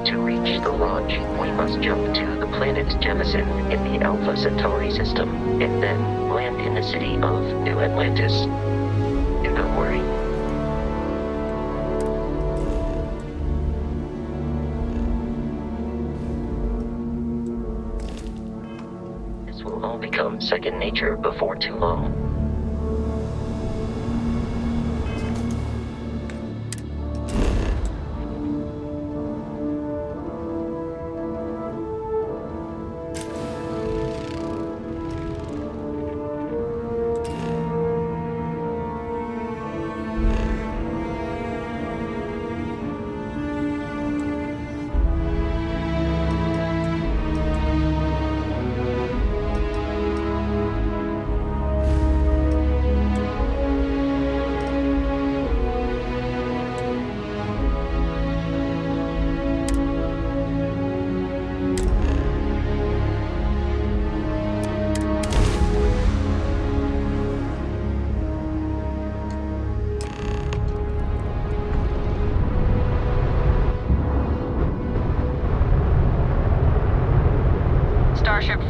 to reach the lodge, we must jump to the planet Jemison in the Alpha Centauri system, and then land in the city of New Atlantis. Do not worry. This will all become second nature before too long.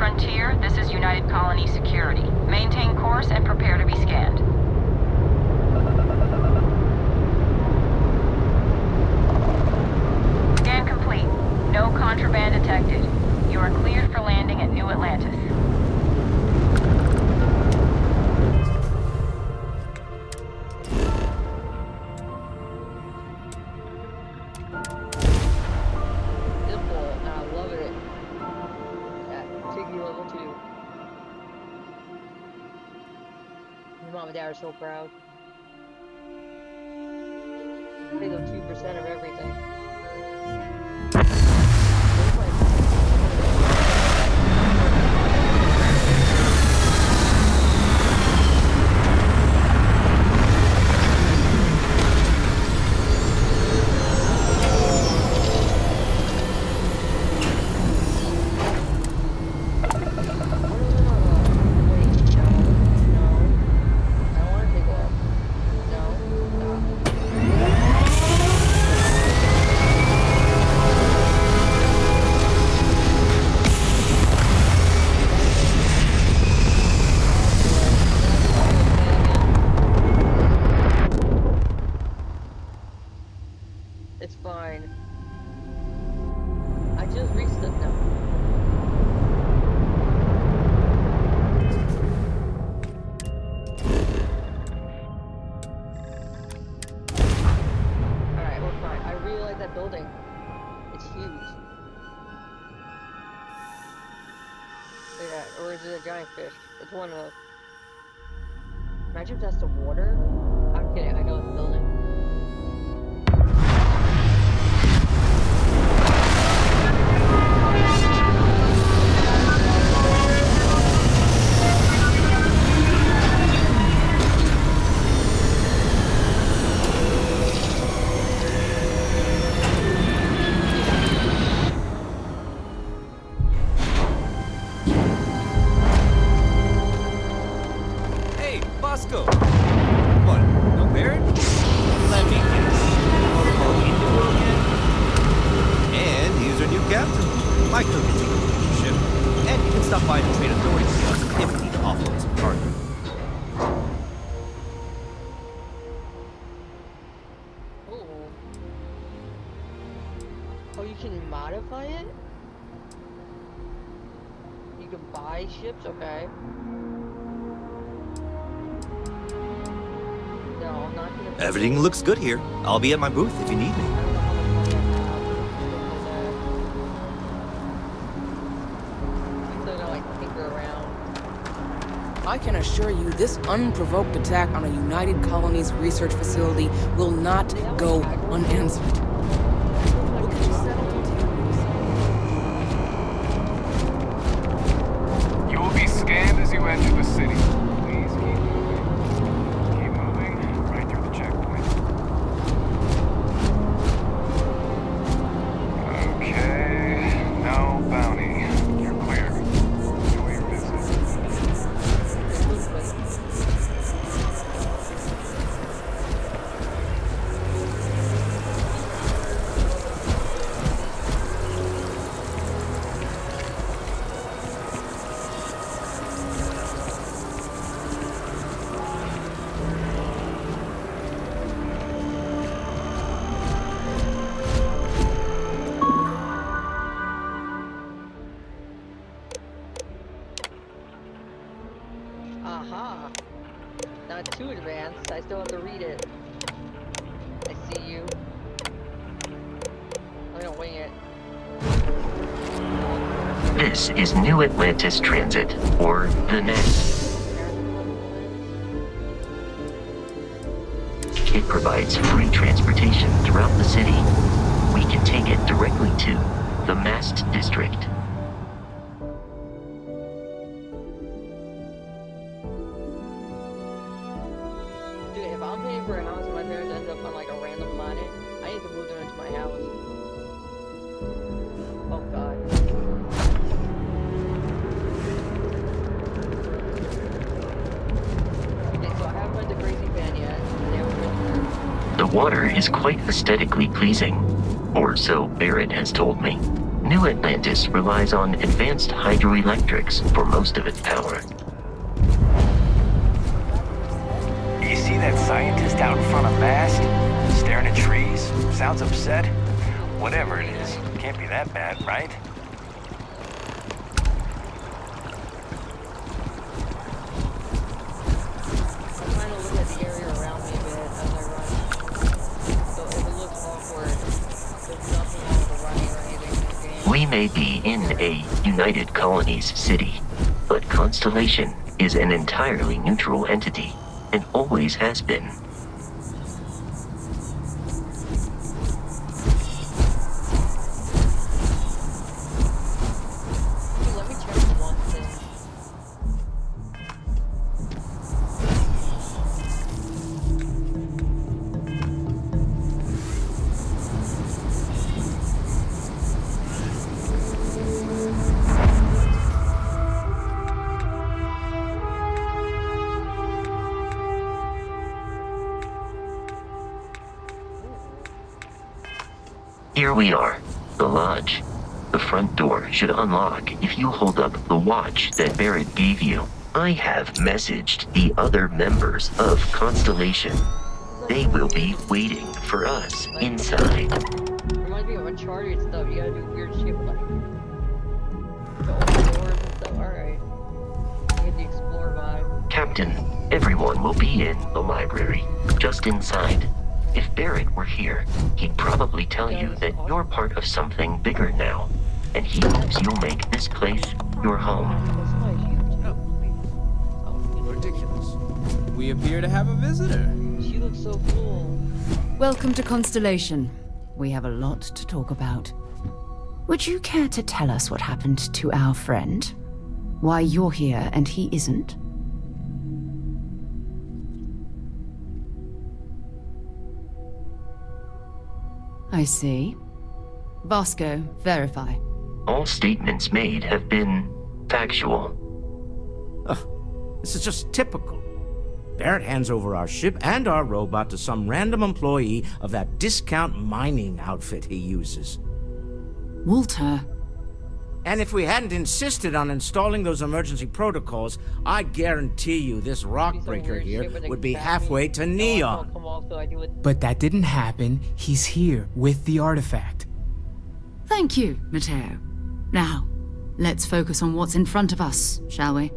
Frontier, this is United Colony Security. Maintain course and prepare to be scanned. Scan complete. No contraband detected. You are cleared for landing at New Atlantis. Simple, and I love it. Tiggy level 2. Your mom and dad are so proud. Pay them 2% of everything. It's fine. I just reached it now. Alright, we're fine. I really like that building. It's huge. Look at that. Or is it a giant fish? It's one of. Imagine if that's the water. I'm kidding, I know it's a building. Hey, Bosco! What, no Barrett? Let me guess. Protocol Indigo again? And he's our new captain. My crew can take a look at your ship. And you can stop by the trade authority kiosk if you need to offload some cargo. Oh, you can modify it? You can buy ships? Okay. No, I'm not gonna. Everything looks good here. I'll be at my booth if you need me. I don't know how much money I have. I'm still gonna like tinker around. I can assure you this unprovoked attack on a United Colonies research facility will not go unanswered. We'll get you settled in 2 weeks. You will be scanned as you enter the city. Please keep moving. Keep moving right through the checkpoint. Okay, no bounty. You're clear. Enjoy your visit. Aha! Not too advanced. I still have to read it. I see you. I'm gonna wing it. This is New Atlantis Transit, or the Nest. It provides free transportation throughout the city. We can take it directly to the Mast District. Dude, if I'm paying for a house and my parents end up on like a random planet, I need to move them into my house. Oh god. Okay, so I haven't read the Crazy Fan yet. They haven't written The water is quite aesthetically pleasing, or so Barrett has told me. New Atlantis relies on advanced hydroelectrics for most of its power. You see that scientist out in front of mast? Staring at trees? Sounds upset? Whatever it is, can't be that bad, right? I'm trying to look at the area around me a bit as I run. So if it looks awkward, there's nothing wrong with the running or anything in this game. We may be in a United Colonies city, but Constellation is an entirely neutral entity, and always has been. Dude, let me check one thing. Here we are, the lodge. The front door should unlock if you hold up the watch that Barrett gave you. I have messaged the other members of Constellation. They will be waiting for us inside. Reminds me of Uncharted stuff. You gotta do weird shit with like to open doors and stuff. Alright. You get the Explorer vibe. Captain, everyone will be in the library, just inside. If Barrett were here, he'd probably tell you that you're part of something bigger now, and he hopes you'll make this place your home. Ridiculous. We appear to have a visitor. She looks so cool. Welcome to Constellation. We have a lot to talk about. Would you care to tell us what happened to our friend? Why you're here and he isn't? I see. Vasco, verify. All statements made have been factual. This is just typical. Barrett hands over our ship and our robot to some random employee of that discount mining outfit he uses. Walter. And if we hadn't insisted on installing those emergency protocols, I guarantee you this rock breaker here would be halfway to Neon. But that didn't happen. He's here with the artifact. Thank you, Matteo. Now, let's focus on what's in front of us, shall we?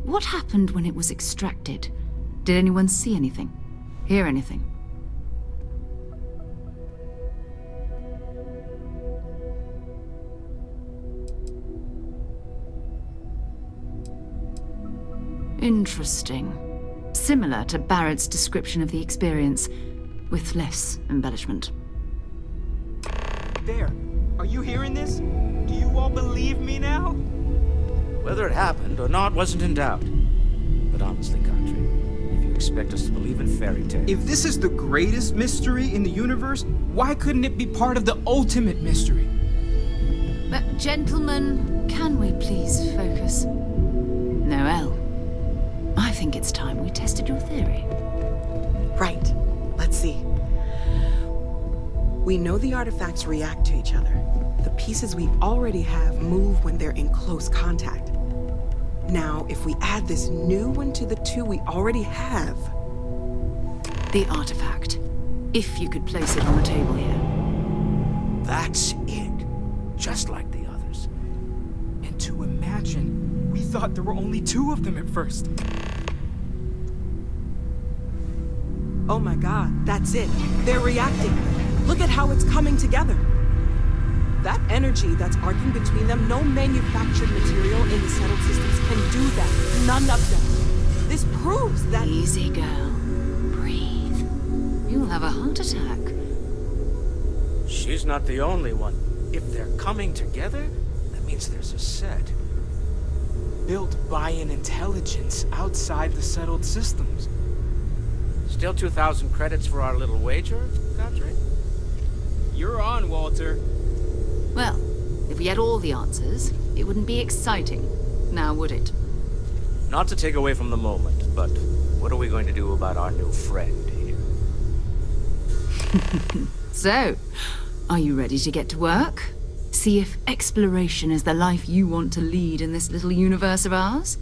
What happened when it was extracted? Did anyone see anything? Hear anything? Interesting. Similar to Barrett's description of the experience, with less embellishment. There. Are you hearing this? Do you all believe me now? Whether it happened or not wasn't in doubt. But honestly, Country, if you expect us to believe in fairy tales... If this is the greatest mystery in the universe, why couldn't it be part of the ultimate mystery? But gentlemen, can we please focus? Noel, I think it's time we tested your theory. Right. Let's see. We know the artifacts react to each other. The pieces we already have move when they're in close contact. Now, if we add this new one to the two we already have... The artifact. If you could place it on the table here. That's it. Just like the others. And to imagine, we thought there were only 2 of them at first. Oh my god, that's it. They're reacting. Look at how it's coming together. That energy that's arcing between them, no manufactured material in the settled systems can do that. None of them. This proves that... Easy, girl. Breathe. You'll have a heart attack. She's not the only one. If they're coming together, that means there's a set. Built by an intelligence outside the settled systems. Still 2,000 credits for our little wager, Country? You're on, Walter. Well, if we had all the answers, it wouldn't be exciting. Now, would it? Not to take away from the moment, but what are we going to do about our new friend here? So, are you ready to get to work? See if exploration is the life you want to lead in this little universe of ours?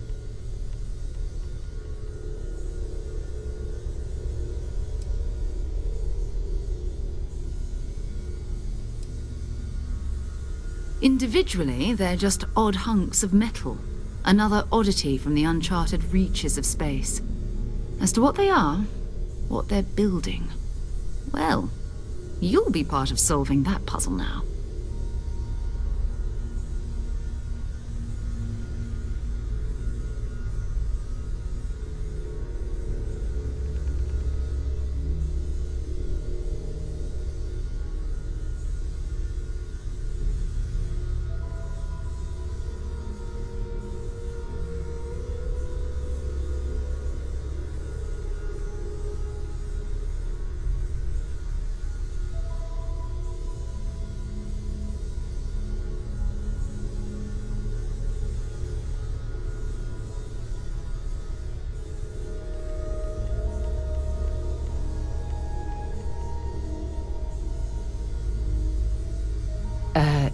Individually, they're just odd hunks of metal. Another oddity from the uncharted reaches of space. As to what they are, what they're building, well, you'll be part of solving that puzzle now.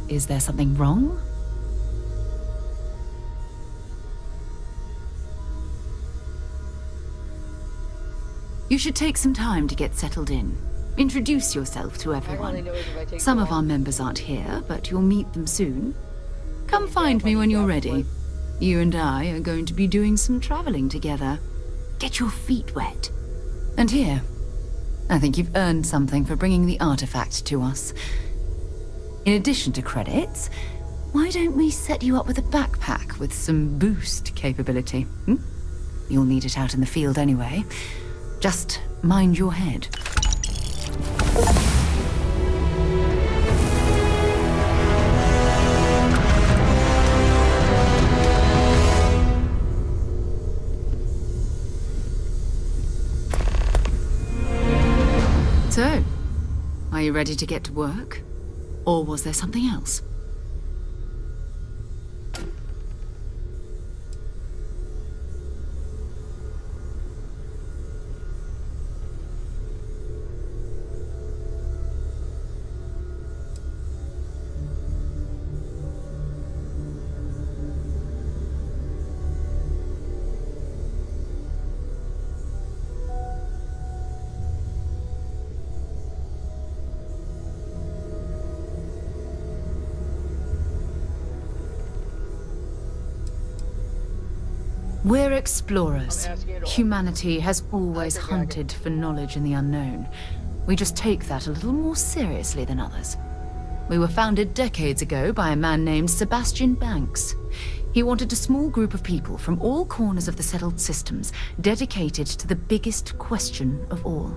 Is there something wrong? You should take some time to get settled in. Introduce yourself to everyone. Some of our members aren't here, but you'll meet them soon. Come find me when you're ready. You and I are going to be doing some traveling together. Get your feet wet. And here, I think you've earned something for bringing the artifact to us. In addition to credits, why don't we set you up with a backpack with some boost capability? You'll need it out in the field anyway. Just mind your head. So, are you ready to get to work? Or was there something else? We're explorers. Humanity has always hunted for knowledge in the unknown. We just take that a little more seriously than others. We were founded decades ago by a man named Sebastian Banks. He wanted a small group of people from all corners of the settled systems dedicated to the biggest question of all.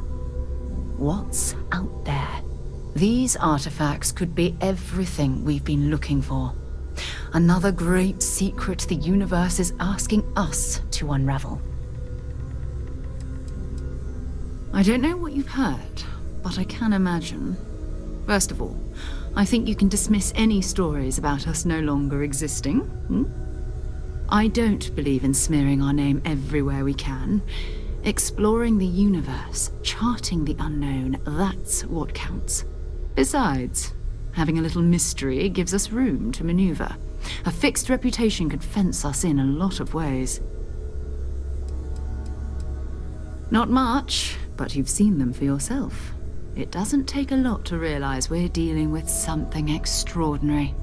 What's out there? These artifacts could be everything we've been looking for. Another great secret the universe is asking us to unravel. I don't know what you've heard, but I can imagine. First of all, I think you can dismiss any stories about us no longer existing. I don't believe in smearing our name everywhere we can. Exploring the universe, charting the unknown, that's what counts. Besides, having a little mystery gives us room to maneuver. A fixed reputation could fence us in a lot of ways. Not much, but you've seen them for yourself. It doesn't take a lot to realize we're dealing with something extraordinary.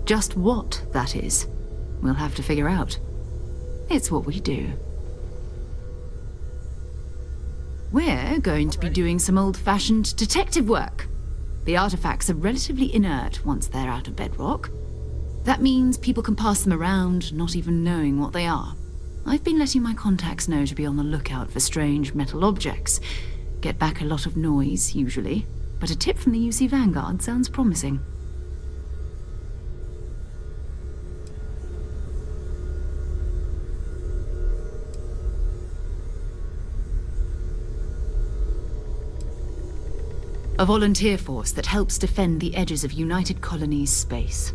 Just what that is, we'll have to figure out. It's what we do. We're going to be doing some old-fashioned detective work. The artifacts are relatively inert once they're out of bedrock. That means people can pass them around, not even knowing what they are. I've been letting my contacts know to be on the lookout for strange metal objects. Get back a lot of noise, usually, but a tip from the UC Vanguard sounds promising. A volunteer force that helps defend the edges of United Colonies space.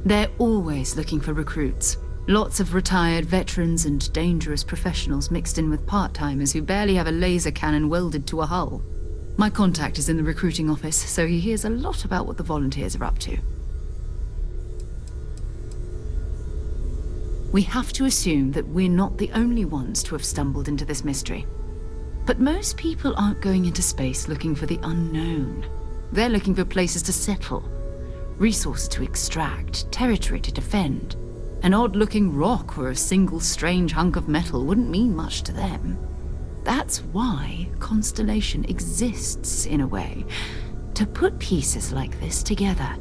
They're always looking for recruits. Lots of retired veterans and dangerous professionals mixed in with part-timers who barely have a laser cannon welded to a hull. My contact is in the recruiting office, so he hears a lot about what the volunteers are up to. We have to assume that we're not the only ones to have stumbled into this mystery. But most people aren't going into space looking for the unknown. They're looking for places to settle, resources to extract, territory to defend. An odd-looking rock or a single strange hunk of metal wouldn't mean much to them. That's why Constellation exists, in a way, to put pieces like this together.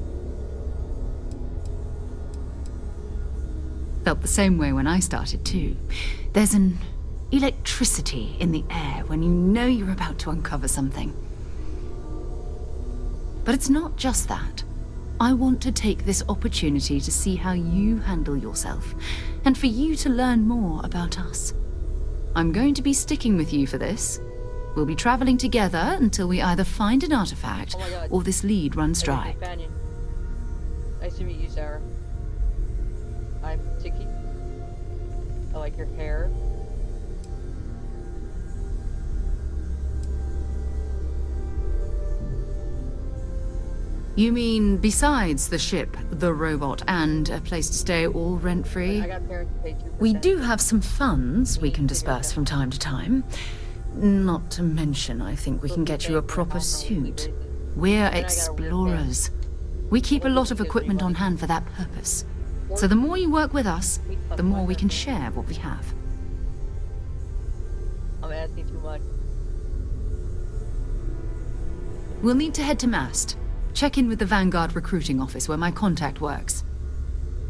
Felt the same way when I started, too. There's an electricity in the air when you know you're about to uncover something. But it's not just that. I want to take this opportunity to see how you handle yourself, and for you to learn more about us. I'm going to be sticking with you for this. We'll be traveling together until we either find an artifact or this lead runs dry. Nice to meet you, Sarah. I'm Tiki. I like your hair. You mean besides the ship, the robot, and a place to stay all rent-free? I got parents to pay 2%. We do have some funds we can disperse from time to time. Not to mention, I think we can get you a proper suit. We're explorers. We keep a lot of equipment on hand for that purpose. So the more you work with us, the more we can share what we have. I'm asking too much. We'll need to head to Mast. Check in with the Vanguard recruiting office where my contact works.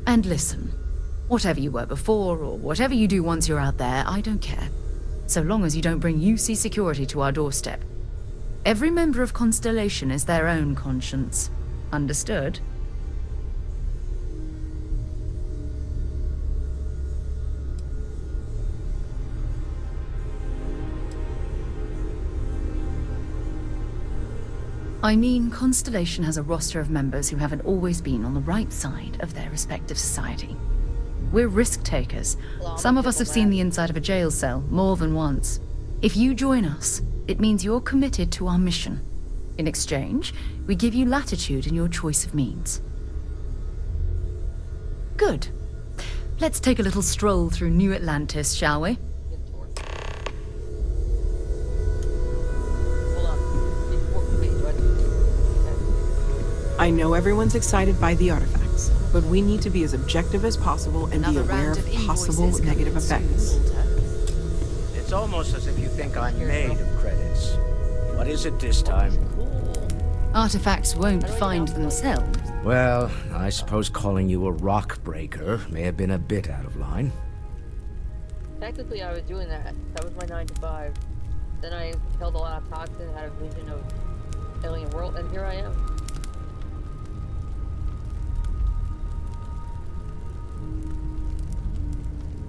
And listen, whatever you were before or whatever you do once you're out there, I don't care. So long as you don't bring UC security to our doorstep. Every member of Constellation is their own conscience. Understood? I mean, Constellation has a roster of members who haven't always been on the right side of their respective society. We're risk-takers. Some of us have seen the inside of a jail cell more than once. If you join us, it means you're committed to our mission. In exchange, we give you latitude in your choice of means. Good. Let's take a little stroll through New Atlantis, shall we? I know everyone's excited by the artifacts, but we need to be as objective as possible and be aware of possible negative effects. It's almost as if you think I'm made of credits. What is it this time? Artifacts won't find themselves. Well, I suppose calling you a rock breaker may have been a bit out of line. Technically, I was doing that. That was my 9 to 5. Then I killed a lot of toxins, had a vision of alien world, and here I am.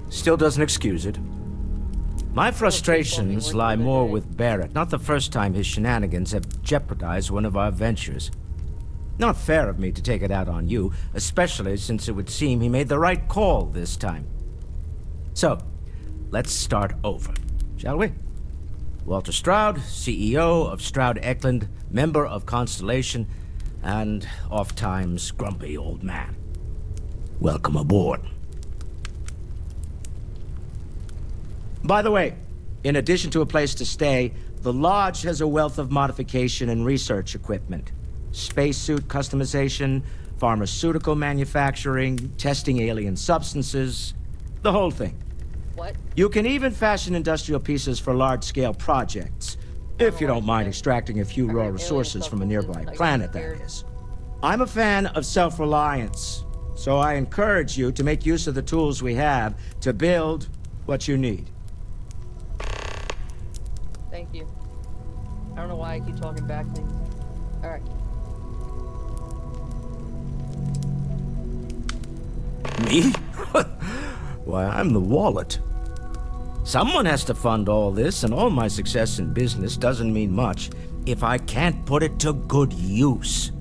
Still doesn't excuse it. My frustrations lie more with Barrett. Not the first time his shenanigans have jeopardized one of our ventures. Not fair of me to take it out on you, especially since it would seem he made the right call this time. So, let's start over, shall we? Walter Stroud, CEO of Stroud Eklund, member of Constellation, and oft-times grumpy old man. Welcome aboard. By the way, in addition to a place to stay, the Lodge has a wealth of modification and research equipment. Spacesuit customization, pharmaceutical manufacturing, testing alien substances, the whole thing. What? You can even fashion industrial pieces for large-scale projects, if you don't mind extracting a few raw resources from a nearby planet, that is. I'm a fan of self-reliance, so I encourage you to make use of the tools we have to build what you need. Thank you. I don't know why I keep talking back to me. Alright. Me? Why, I'm the wallet. Someone has to fund all this, and all my success in business doesn't mean much if I can't put it to good use.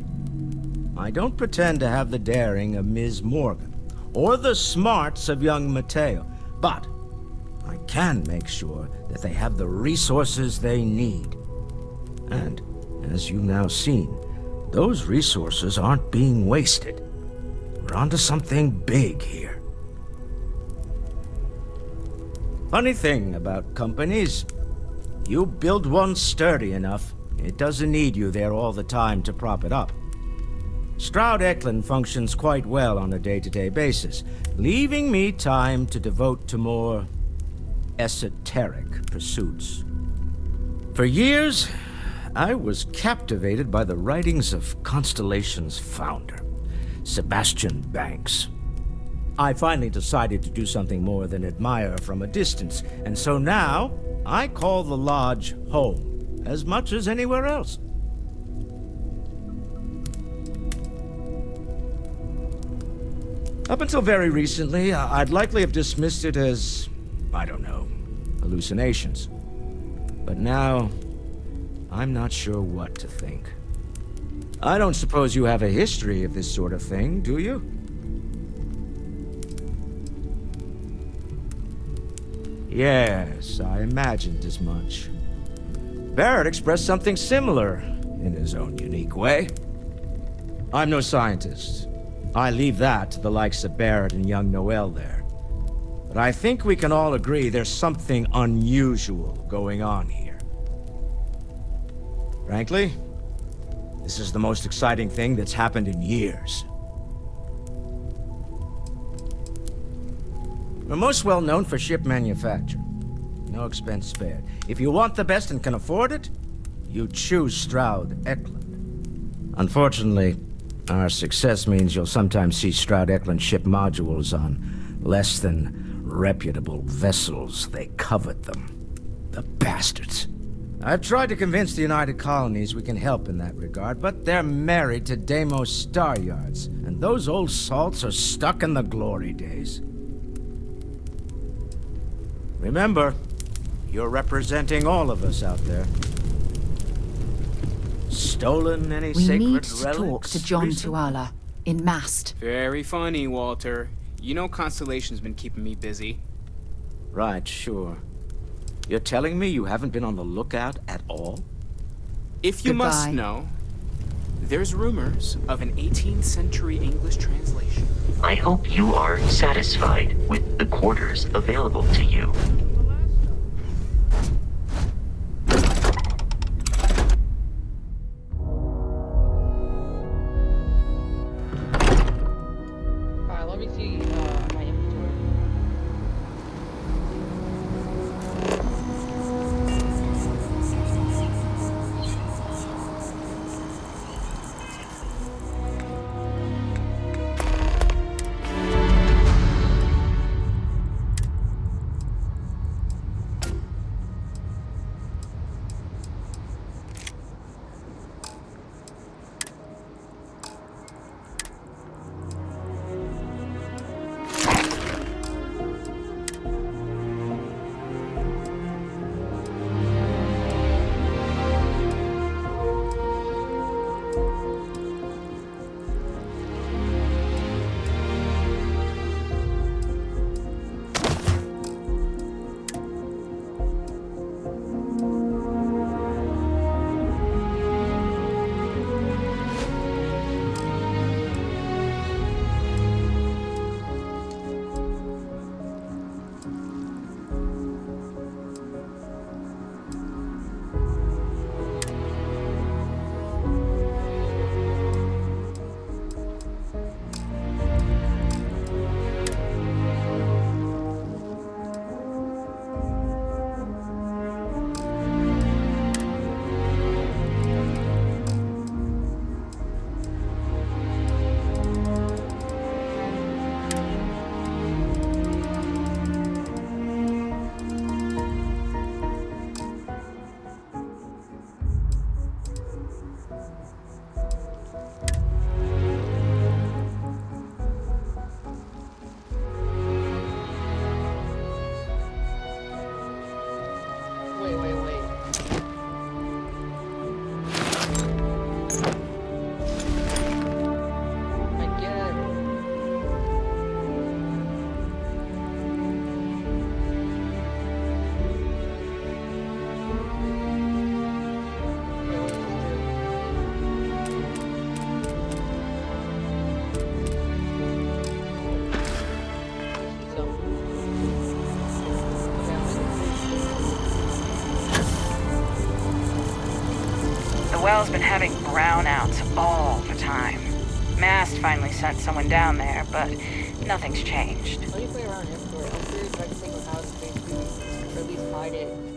I don't pretend to have the daring of Ms. Morgan, or the smarts of young Mateo, but I can make sure that they have the resources they need. And, as you've now seen, those resources aren't being wasted. We're onto something big here. Funny thing about companies, you build one sturdy enough, it doesn't need you there all the time to prop it up. Stroud Eklund functions quite well on a day-to-day basis, leaving me time to devote to more esoteric pursuits. For years, I was captivated by the writings of Constellation's founder, Sebastian Banks. I finally decided to do something more than admire from a distance, and so now I call the lodge home as much as anywhere else. Up until very recently, I'd likely have dismissed it as, I don't know, hallucinations. But now, I'm not sure what to think. I don't suppose you have a history of this sort of thing, do you? Yes, I imagined as much. Barrett expressed something similar, in his own unique way. I'm no scientist. I leave that to the likes of Barrett and young Noel there. But I think we can all agree there's something unusual going on here. Frankly, this is the most exciting thing that's happened in years. We're most well known for ship manufacture. No expense spared. If you want the best and can afford it, you choose Stroud Eklund. Unfortunately, our success means you'll sometimes see Stroud Eklund ship modules on less than reputable vessels. They covet them. The bastards. I've tried to convince the United Colonies we can help in that regard, but they're married to Deimos Star Yards, and those old salts are stuck in the glory days. Remember, you're representing all of us out there. Stolen any We sacred need to relics talk to John recently? Tuala, in Mast. Very funny, Walter. You know Constellation's been keeping me busy. Right, sure. You're telling me you haven't been on the lookout at all? If you must know, there's rumors of an 18th century English translation. I hope you are satisfied with the quarters available to you. Alright, let me see my inventory. well's been having brownouts all the time. Mast finally sent someone down there, but nothing's changed. Let me play around everywhere. I'm curious if I can take my house basically, or at least hide it.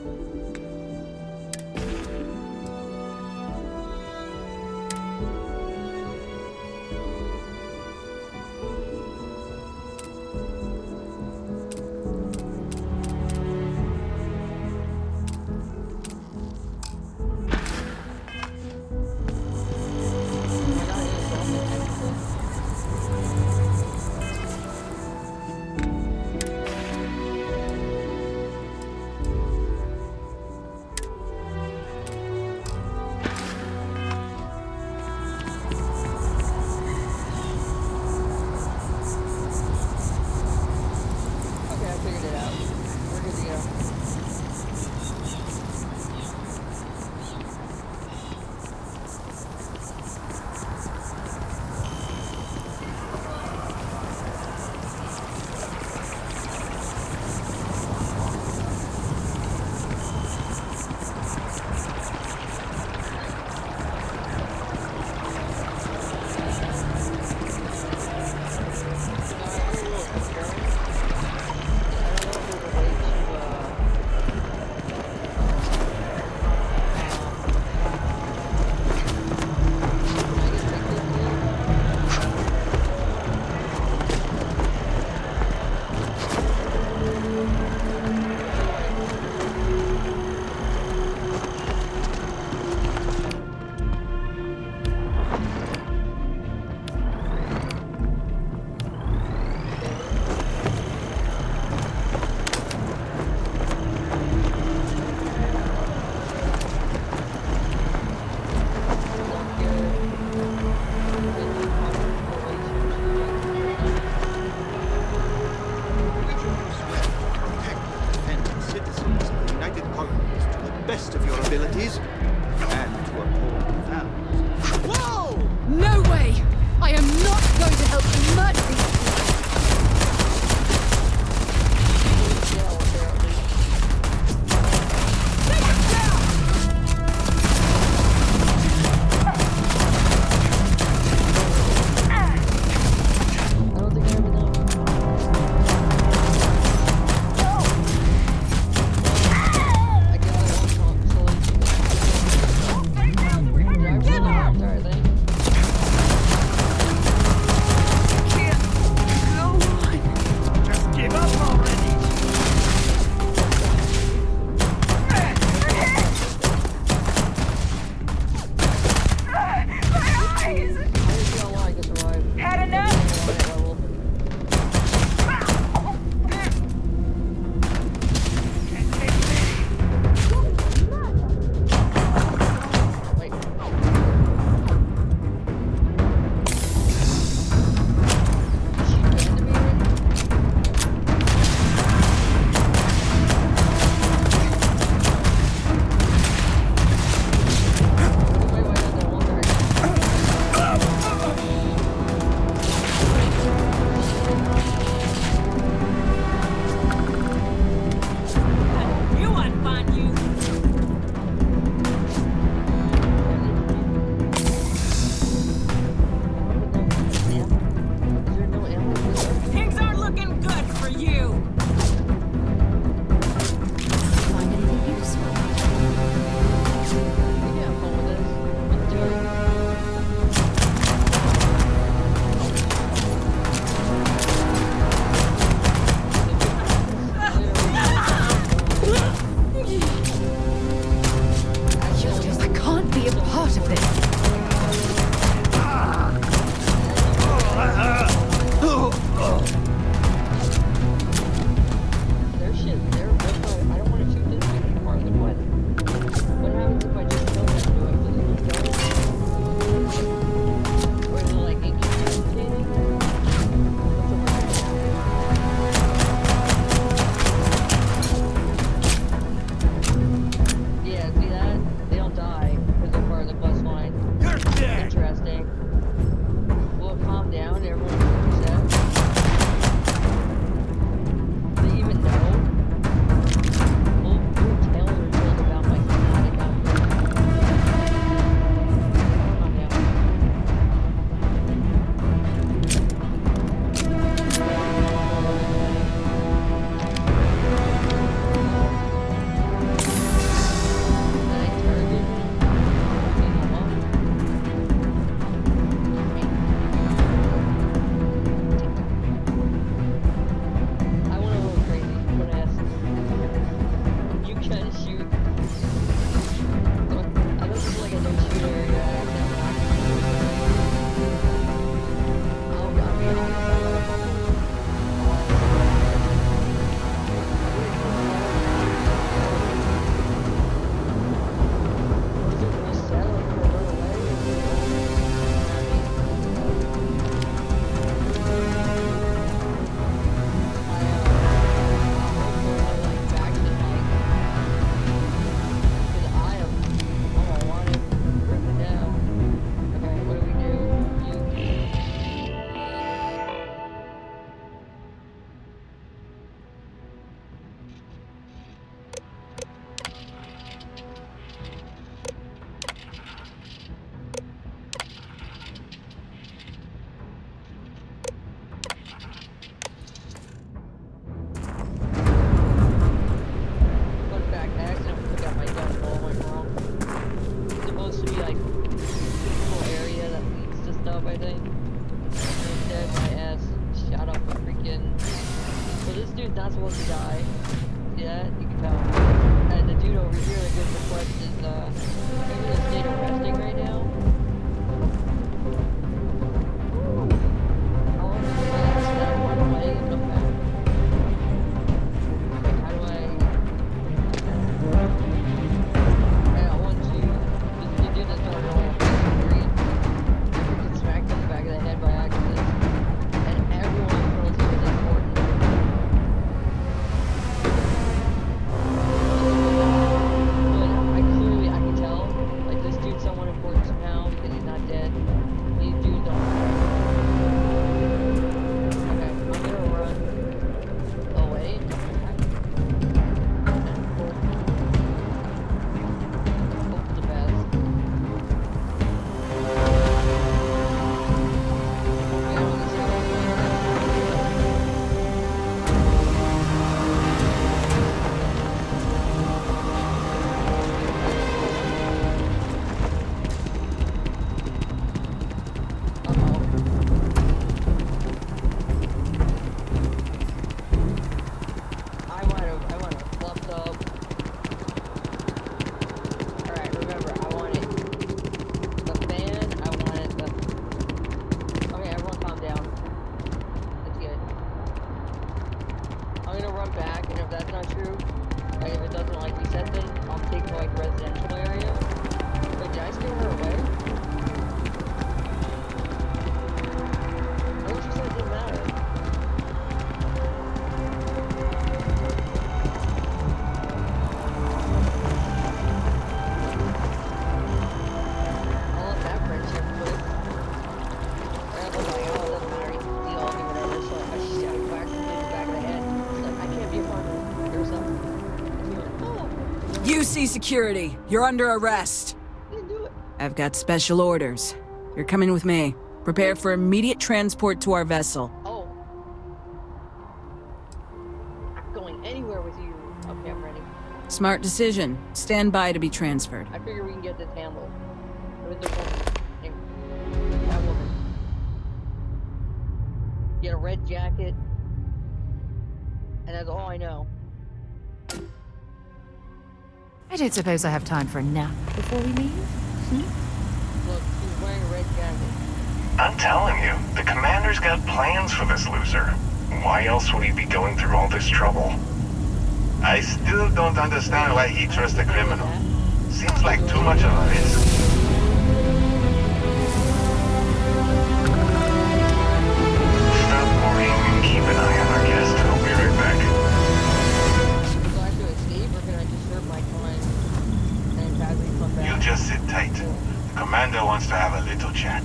like peaceful area that leads to stuff, I think. And instead, my ass shot up a freaking. So this dude's not supposed to die. See that? You can tell. And the dude over here that gives the quest is maybe in a state of resting right now. How long does it last? Then I run away and come back. Like, how do I? I want to. The dude that started all of this green. I freaking smacked him in the back of the head by accident. And everyone feels he was important. But I can tell, like, this dude's someone important somehow because he's not dead. These dudes don't matter. Okay, I'm gonna run away and come back. And hope for the best. I might have fluffed up. Alright, remember, I wanted the fan, I wanted the... Okay, everyone calm down. It's good. I'm gonna run back, and if that's not true, like if it doesn't like reset thing, I'll take to like residential area. Wait, did I scare her away? What did you say it didn't matter? I'll let that friendship quit. I was like, oh, it doesn't matter, you can deal with me, whatever, so I shot back in the back of the head. It's like, I can't be a part of it, or something. And he went, oh, UC security, you're under arrest. you didn't do it. I've got special orders. You're coming with me. Prepare for immediate transport to our vessel. Oh. I'm going anywhere with you. Okay, I'm ready. Smart decision. Stand by to be transferred. I figure we can get this handled. With the woman. That woman. Get a red jacket. And that's all I know. I don't suppose I have time for a nap before we leave. Look, she's wearing a red jacket. I'm telling you, the commander's got plans for this loser. Why else would he be going through all this trouble? I still don't understand why he trusts a criminal. Seems like too much of a risk. Stop worrying and keep an eye on our guest. I'll be right back. Do I have to escape, or can I just serve my time and casually come back? You just sit tight. The commander wants to have a little chat.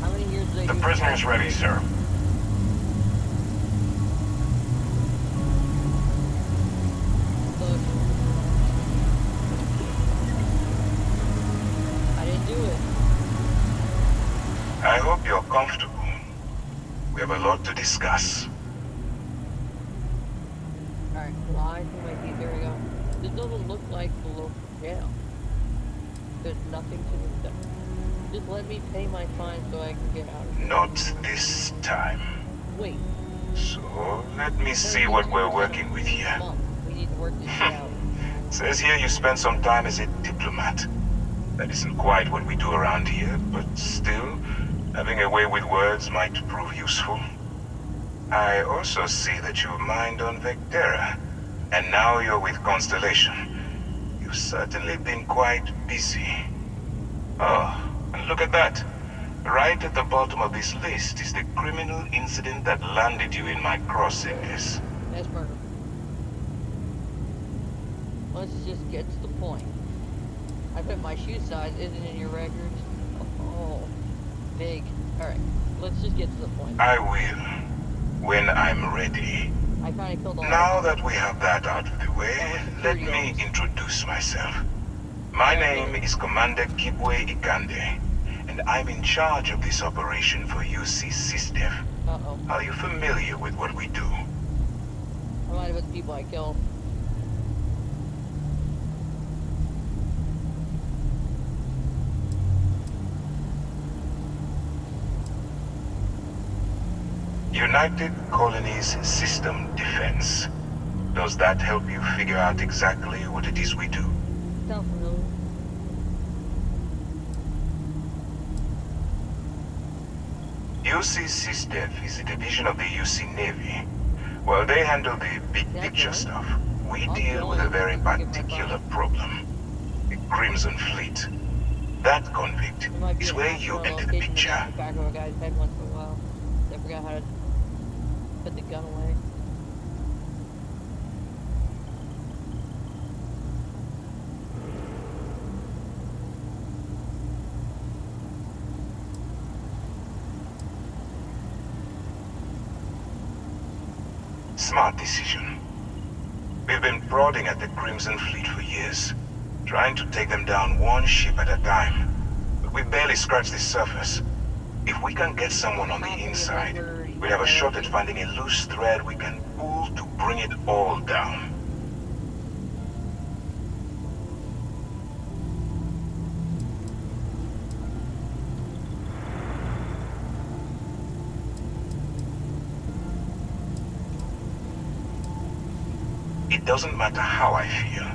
How many years do they The do prisoner's that? ready, sir. Look. I didn't do it. I hope you're comfortable. We have a lot to discuss. Alright, lie from my teeth. There we go. This doesn't look like the local jail. There's nothing to this stuff. Just let me pay my fine so I can get out of here. Not this time. Wait. So, let me see what we're working with here. Mom, we need to work this shit out. Says here you spent some time as a diplomat. That isn't quite what we do around here, but still, having a way with words might prove useful. I also see that you mined on Vectera, and now you're with Constellation. You've certainly been quite busy. Oh, and look at that. Right at the bottom of this list is the criminal incident that landed you in my crosshairs. That's murder. Let's just get to the point. I bet my shoe size isn't in your records. Oh, big. Alright, let's just get to the point. I will, when I'm ready. I kinda killed all Now that we have that out of the way, let me introduce myself. My name is Commander Kibwe Ikande, and I'm in charge of this operation for UC SysDev. Uh-oh. Are you familiar with what we do? I might have been the people I killed. United Colonies System Defense. Does that help you figure out exactly what it is we do? Sounds familiar. UC SysDef is a division of the UC Navy. Well, they handle the big picture stuff. We deal with a very particular problem. The Crimson Fleet. That convict is where you enter the picture. Back of a guy's head once in a while. They forgot how to put the gun away. Smart decision. We've been prodding at the Crimson Fleet for years, trying to take them down one ship at a time. But we barely scratched the surface. If we can get someone on the inside, we have a shot at finding a loose thread we can pull to bring it all down. It doesn't matter how I feel.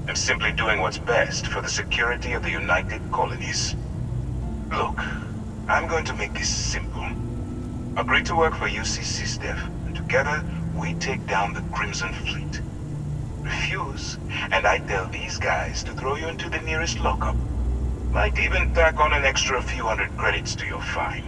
I'm simply doing what's best for the security of the United Colonies. Look, I'm going to make this simple. Agree to work for UC SysDef, and together we take down the Crimson Fleet. Refuse, and I tell these guys to throw you into the nearest lockup. Might even tack on an extra few hundred credits to your fine.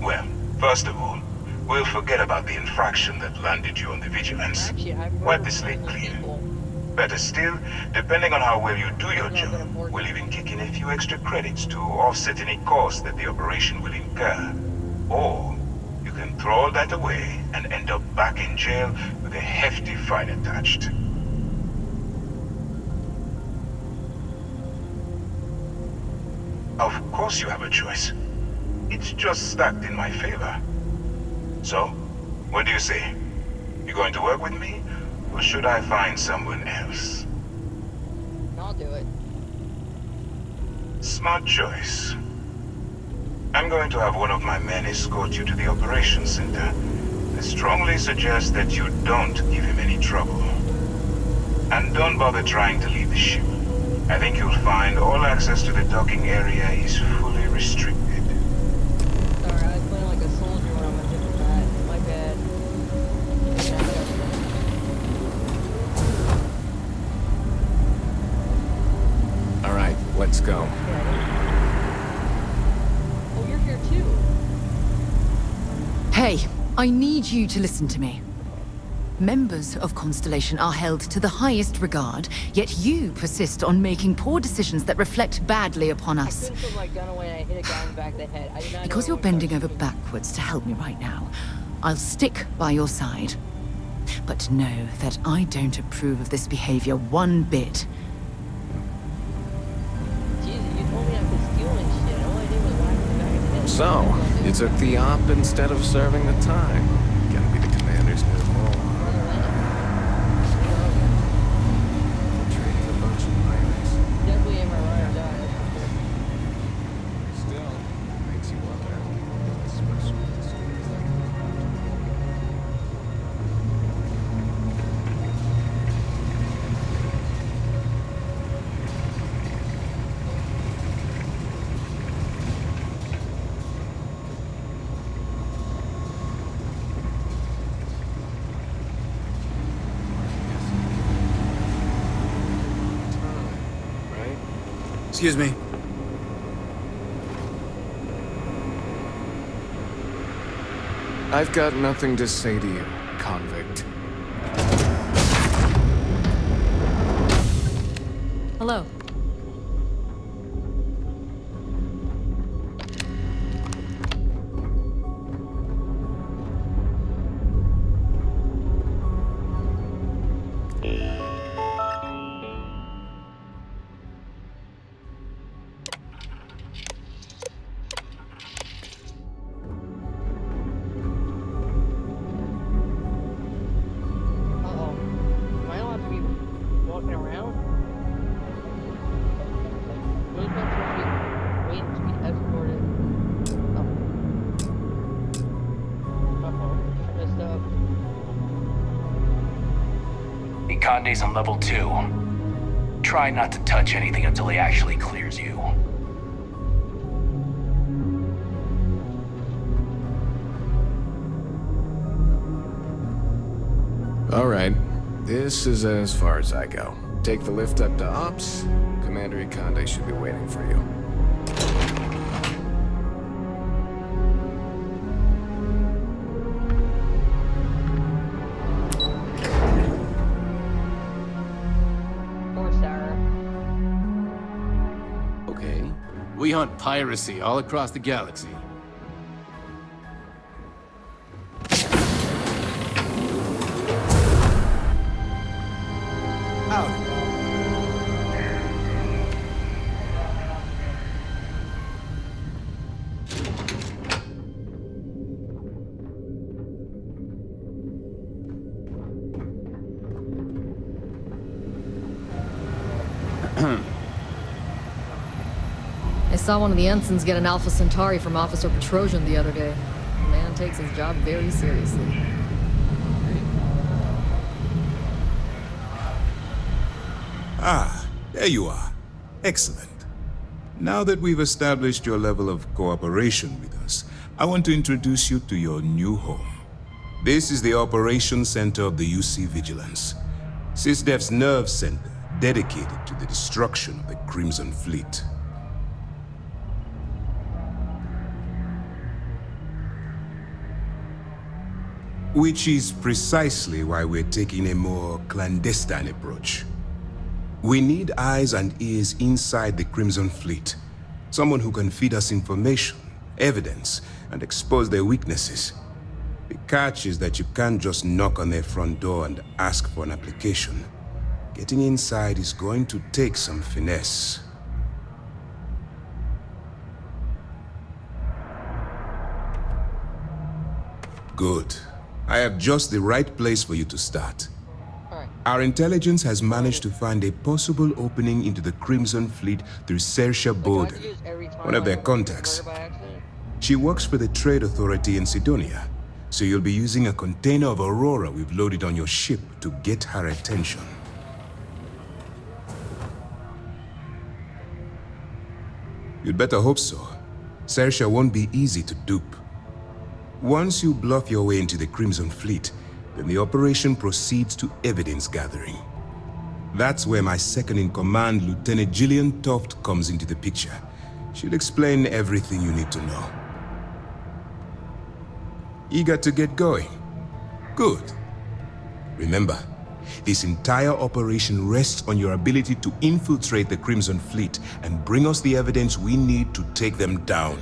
Well, first of all, we'll forget about the infraction that landed you on the Vigilance. Wipe the slate clean. Better still, depending on how well you do your job, we'll even kick in a few extra credits to offset any cost that the operation will incur. Or, you can throw all that away and end up back in jail with a hefty fine attached. Of course you have a choice. It's just stacked in my favor. So, what do you say? You going to work with me? Or should I find someone else? I'll do it. Smart choice. I'm going to have one of my men escort you to the operations center. I strongly suggest that you don't give him any trouble. And don't bother trying to leave the ship. I think you'll find all access to the docking area is fully restricted. Sorry, I was playing like a soldier when I went to that. My bad. All right, let's go. Oh, you're here too. Hey, I need you to listen to me. Members of Constellation are held to the highest regard, yet you persist on making poor decisions that reflect badly upon us. I couldn't put my gun away and I hit a guy in the back of the head. I did not Because you're bending over backwards to help me right now, I'll stick by your side. But know that I don't approve of this behavior one bit. Jesus, you told me I could steal and shit. All I did was whack the back of the head. So, you took the op instead of serving the time. Gonna be the commander's new role. Definitely in my ride or die. Still, makes you wonder. Especially with the Excuse me. I've got nothing to say to you, convict. Hello. Conde's on level 2. Try not to touch anything until he actually clears you. Alright, this is as far as I go. Take the lift up to Ops. Commander Conde should be waiting for you. Okay. We hunt piracy all across the galaxy. I saw one of the ensigns get an Alpha Centauri from Officer Petrosian the other day. The man takes his job very seriously. Ah, there you are. Excellent. Now that we've established your level of cooperation with us, I want to introduce you to your new home. This is the Operations Center of the UC Vigilance, SysDef's nerve center dedicated to the destruction of the Crimson Fleet. Which is precisely why we're taking a more clandestine approach. We need eyes and ears inside the Crimson Fleet. Someone who can feed us information, evidence, and expose their weaknesses. The catch is that you can't just knock on their front door and ask for an application. Getting inside is going to take some finesse. Good. I have just the right place for you to start. Our intelligence has managed to find a possible opening into the Crimson Fleet through Saoirse Bolden, one of their contacts. She works for the Trade Authority in Sidonia, so you'll be using a container of Aurora we've loaded on your ship to get her attention. You'd better hope so. Saoirse won't be easy to dupe. Once you bluff your way into the Crimson Fleet, then the operation proceeds to evidence gathering. That's where my second-in-command, Lieutenant Gillian Toft, comes into the picture. She'll explain everything you need to know. Eager to get going? Good. Remember, this entire operation rests on your ability to infiltrate the Crimson Fleet and bring us the evidence we need to take them down.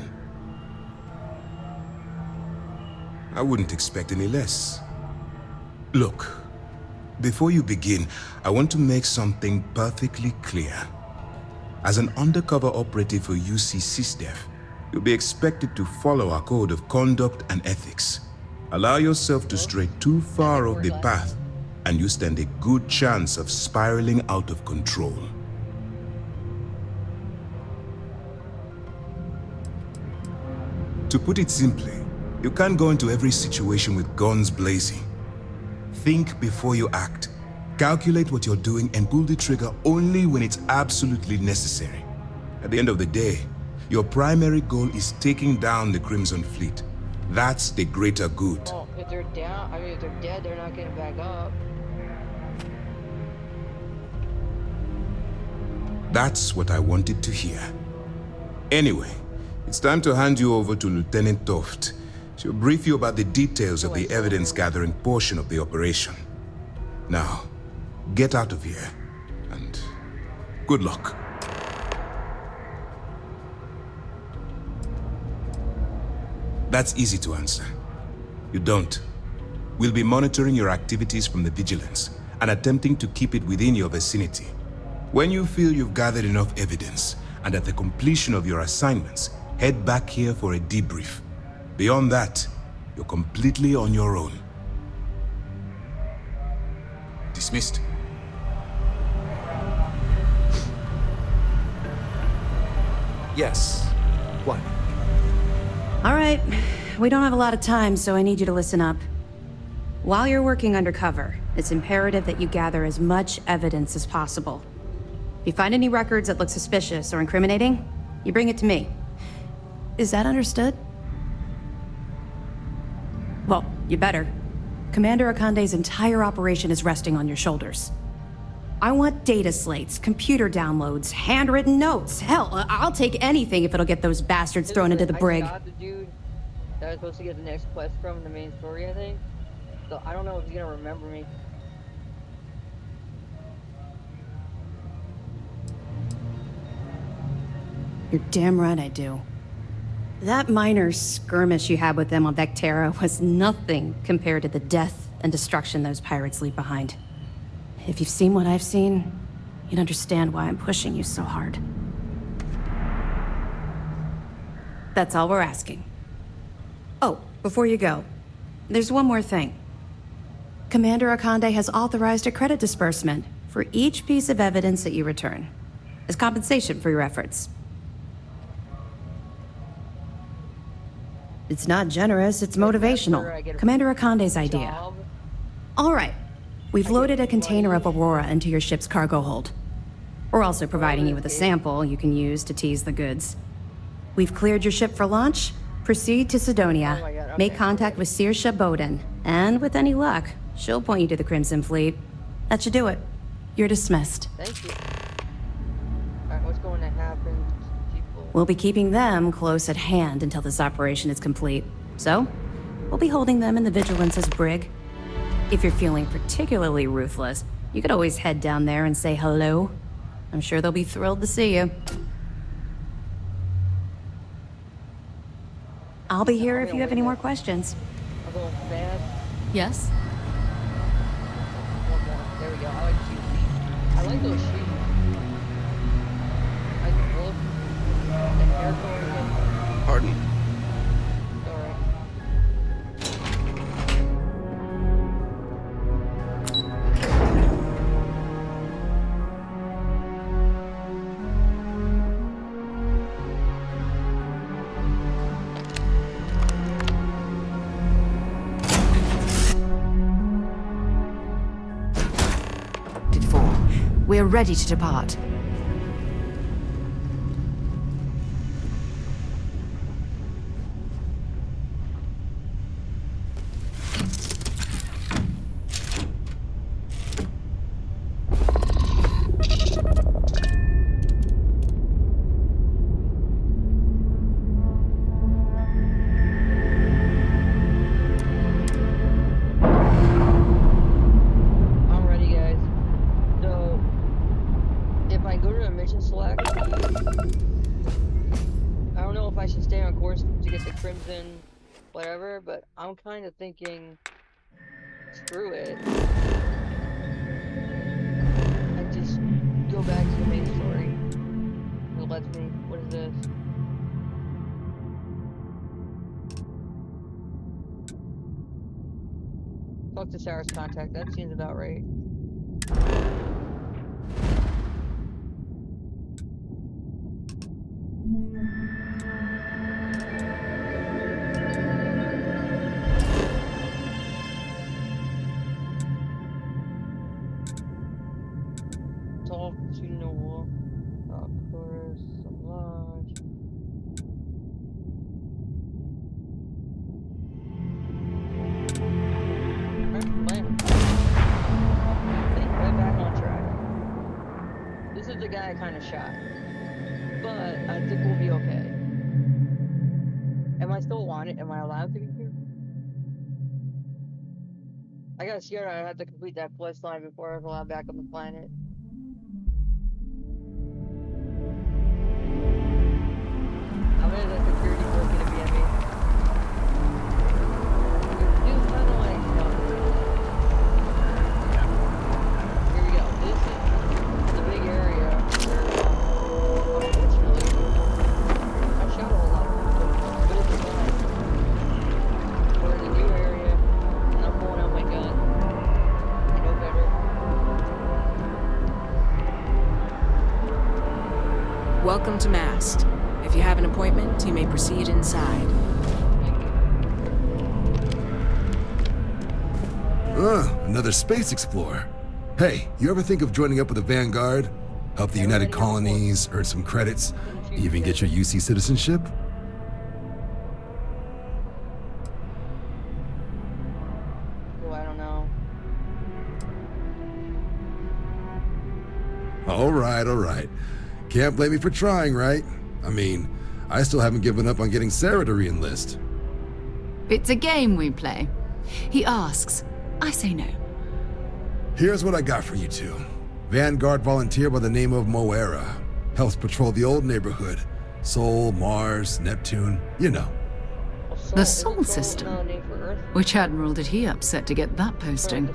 I wouldn't expect any less. Look, before you begin, I want to make something perfectly clear. As an undercover operative for UC SysDef, you'll be expected to follow our code of conduct and ethics. Allow yourself to stray too far off the path, and you stand a good chance of spiraling out of control. To put it simply, you can't go into every situation with guns blazing. Think before you act. Calculate what you're doing and pull the trigger only when it's absolutely necessary. At the end of the day, your primary goal is taking down the Crimson Fleet. That's the greater good. Well, if they're down, if they're dead, they're not getting back up. That's what I wanted to hear. Anyway, it's time to hand you over to Lieutenant Toft. She'll brief you about the details of the evidence-gathering portion of the operation. Now, get out of here, and good luck. That's easy to answer. You don't. We'll be monitoring your activities from the Vigilance and attempting to keep it within your vicinity. When you feel you've gathered enough evidence, and at the completion of your assignments, head back here for a debrief. Beyond that, you're completely on your own. Dismissed. Yes. What? All right. We don't have a lot of time, so I need you to listen up. While you're working undercover, It's imperative that you gather as much evidence as possible. If you find any records that look suspicious or incriminating, you bring it to me. Is that understood? Well, you better. Commander Akande's entire operation is resting on your shoulders. I want data slates, computer downloads, handwritten notes. Hell, I'll take anything if it'll get those bastards thrown into the brig. I shot the dude that I was supposed to get the next quest from in the main story, I think. So I don't know if he's gonna remember me. You're damn right I do. That minor skirmish you had with them on Vectera was nothing compared to the death and destruction those pirates leave behind. If you've seen what I've seen, you'd understand why I'm pushing you so hard. That's all we're asking. Oh, before you go, there's one more thing. Commander Akande has authorized a credit disbursement for each piece of evidence that you return, as compensation for your efforts. It's not generous, it's motivational. Commander Akande's idea. All right. We've loaded a container of Aurora into your ship's cargo hold. We're also providing you with a sample you can use to tease the goods. We've cleared your ship for launch. Proceed to Sidonia. Make contact with Saoirse Bowden. And with any luck, she'll point you to the Crimson Fleet. That should do it. You're dismissed. Thank you. Alright, what's going to happen? We'll be keeping them close at hand until this operation is complete. So, we'll be holding them in the Vigilance's brig. If you're feeling particularly ruthless, you could always head down there and say hello. I'm sure they'll be thrilled to see you. I'll be here if you have any more questions. I'm going fast. Yes? One more. There we go. I like shoes. I like those shoes. I like the look. The hair color. Pardon? Alright. We're ready to depart. Whatever, but I'm kind of thinking, screw it. I just go back to the main story. It lets me. What is this? Talk to Sarah's contact. That seems about right. I kind of shot, but I think we'll be okay. Am I still wanted? Am I allowed to be here? I got scared I had to complete that quest line before I was allowed back on the planet. How many of the security force gonna be at me? It's kind of like, here we go. This is the big area. Welcome to Mast. If you have an appointment, you may proceed inside. Another space explorer. Hey, you ever think of joining up with the Vanguard? Help the United Colonies, earn some credits, even get your UC citizenship? Oh, I don't know. All right. Can't blame me for trying, right? I mean, I still haven't given up on getting Sarah to re-enlist. It's a game we play. He asks, I say no. Here's what I got for you two. Vanguard volunteer by the name of Moira. Helps patrol the old neighborhood. Sol, Mars, Neptune, you know. The Sol system? Which admiral did he upset to get that posting?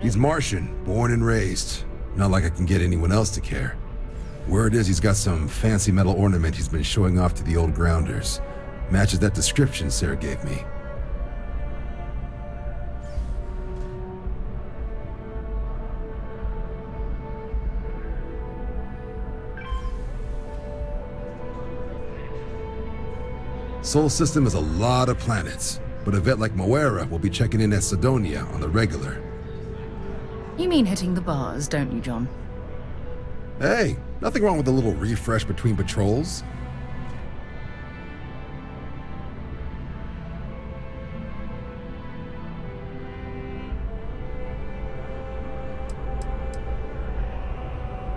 He's Martian, born and raised. Not like I can get anyone else to care. Word is he's got some fancy metal ornament he's been showing off to the old grounders. Matches that description Sarah gave me. Sol system is a lot of planets, but a vet like Moira will be checking in at Sidonia on the regular. You mean hitting the bars, don't you, John? Hey, nothing wrong with a little refresh between patrols.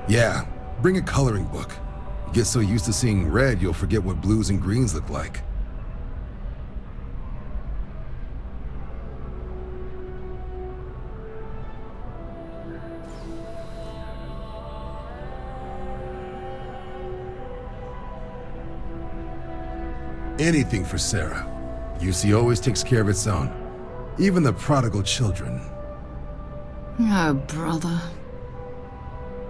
Yeah, bring a coloring book. You get so used to seeing red, you'll forget what blues and greens look like. Anything for Sarah. UC always takes care of its own. Even the prodigal children. Oh, brother.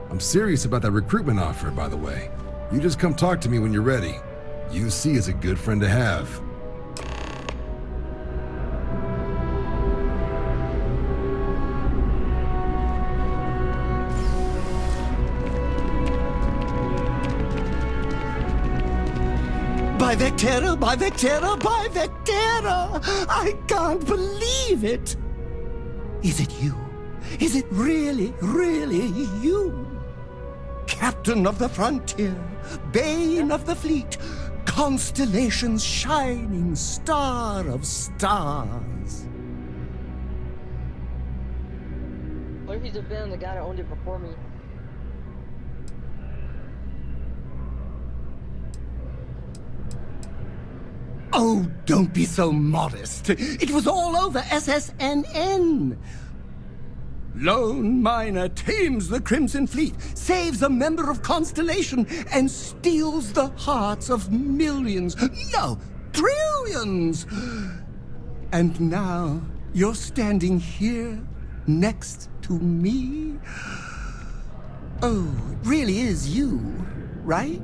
I'm serious about that recruitment offer, by the way. You just come talk to me when you're ready. UC is a good friend to have. By Vectera! I can't believe it! Is it you? Is it really you? Captain of the frontier, bane of the fleet, constellation's shining star of stars. What if he's been the guy that owned it before me? Oh, don't be so modest. It was all over SSNN. Lone miner tames the Crimson Fleet, saves a member of Constellation, and steals the hearts of millions, no, trillions. And now you're standing here next to me. Oh, it really is you, right?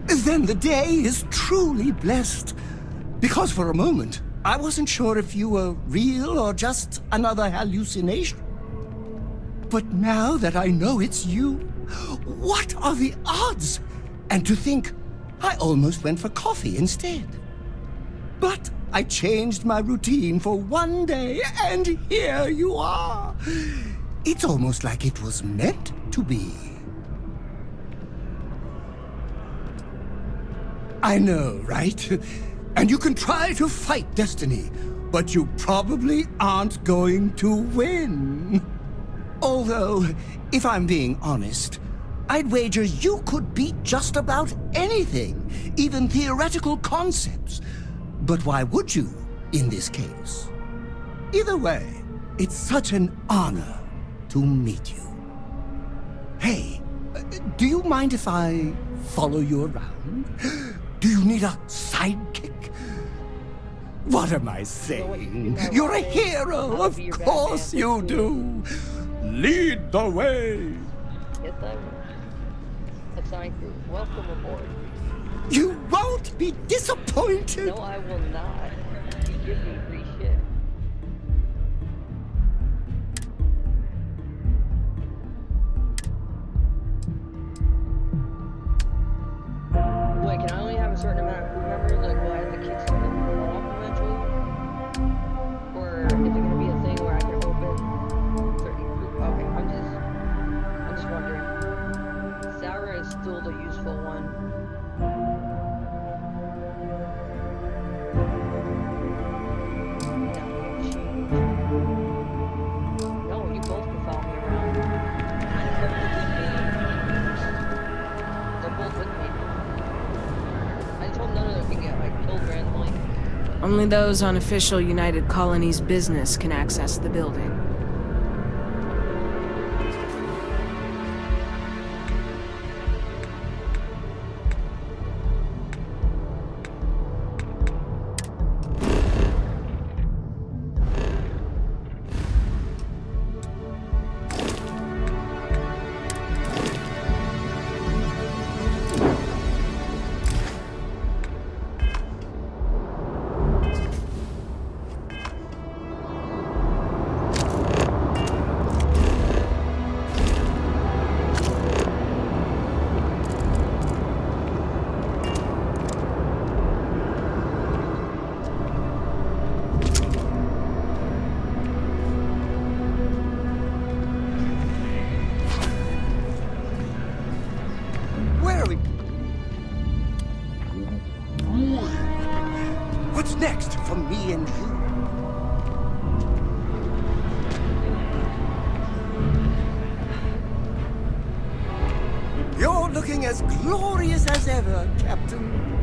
Then the day is truly blessed. Because for a moment, I wasn't sure if you were real or just another hallucination. But now that I know it's you, what are the odds? And to think, I almost went for coffee instead. But I changed my routine for one day, and here you are. It's almost like it was meant to be. I know, right? And you can try to fight destiny, but you probably aren't going to win. Although, if I'm being honest, I'd wager you could beat just about anything, even theoretical concepts. But why would you, in this case? Either way, it's such an honor to meet you. Hey, do you mind if I follow you around? Do you need a sidekick? What am I saying? You're a hero, of course you do. Lead the way. Yes, I will. Assign crew, welcome aboard. You won't be disappointed. No, I will not. You give me free shit. Wait, can I only have a certain amount of crew members? Like, will I have to kick some of them off eventually? Only those on official United Colonies business can access the building. What's next for me and you? You're looking as glorious as ever, Captain.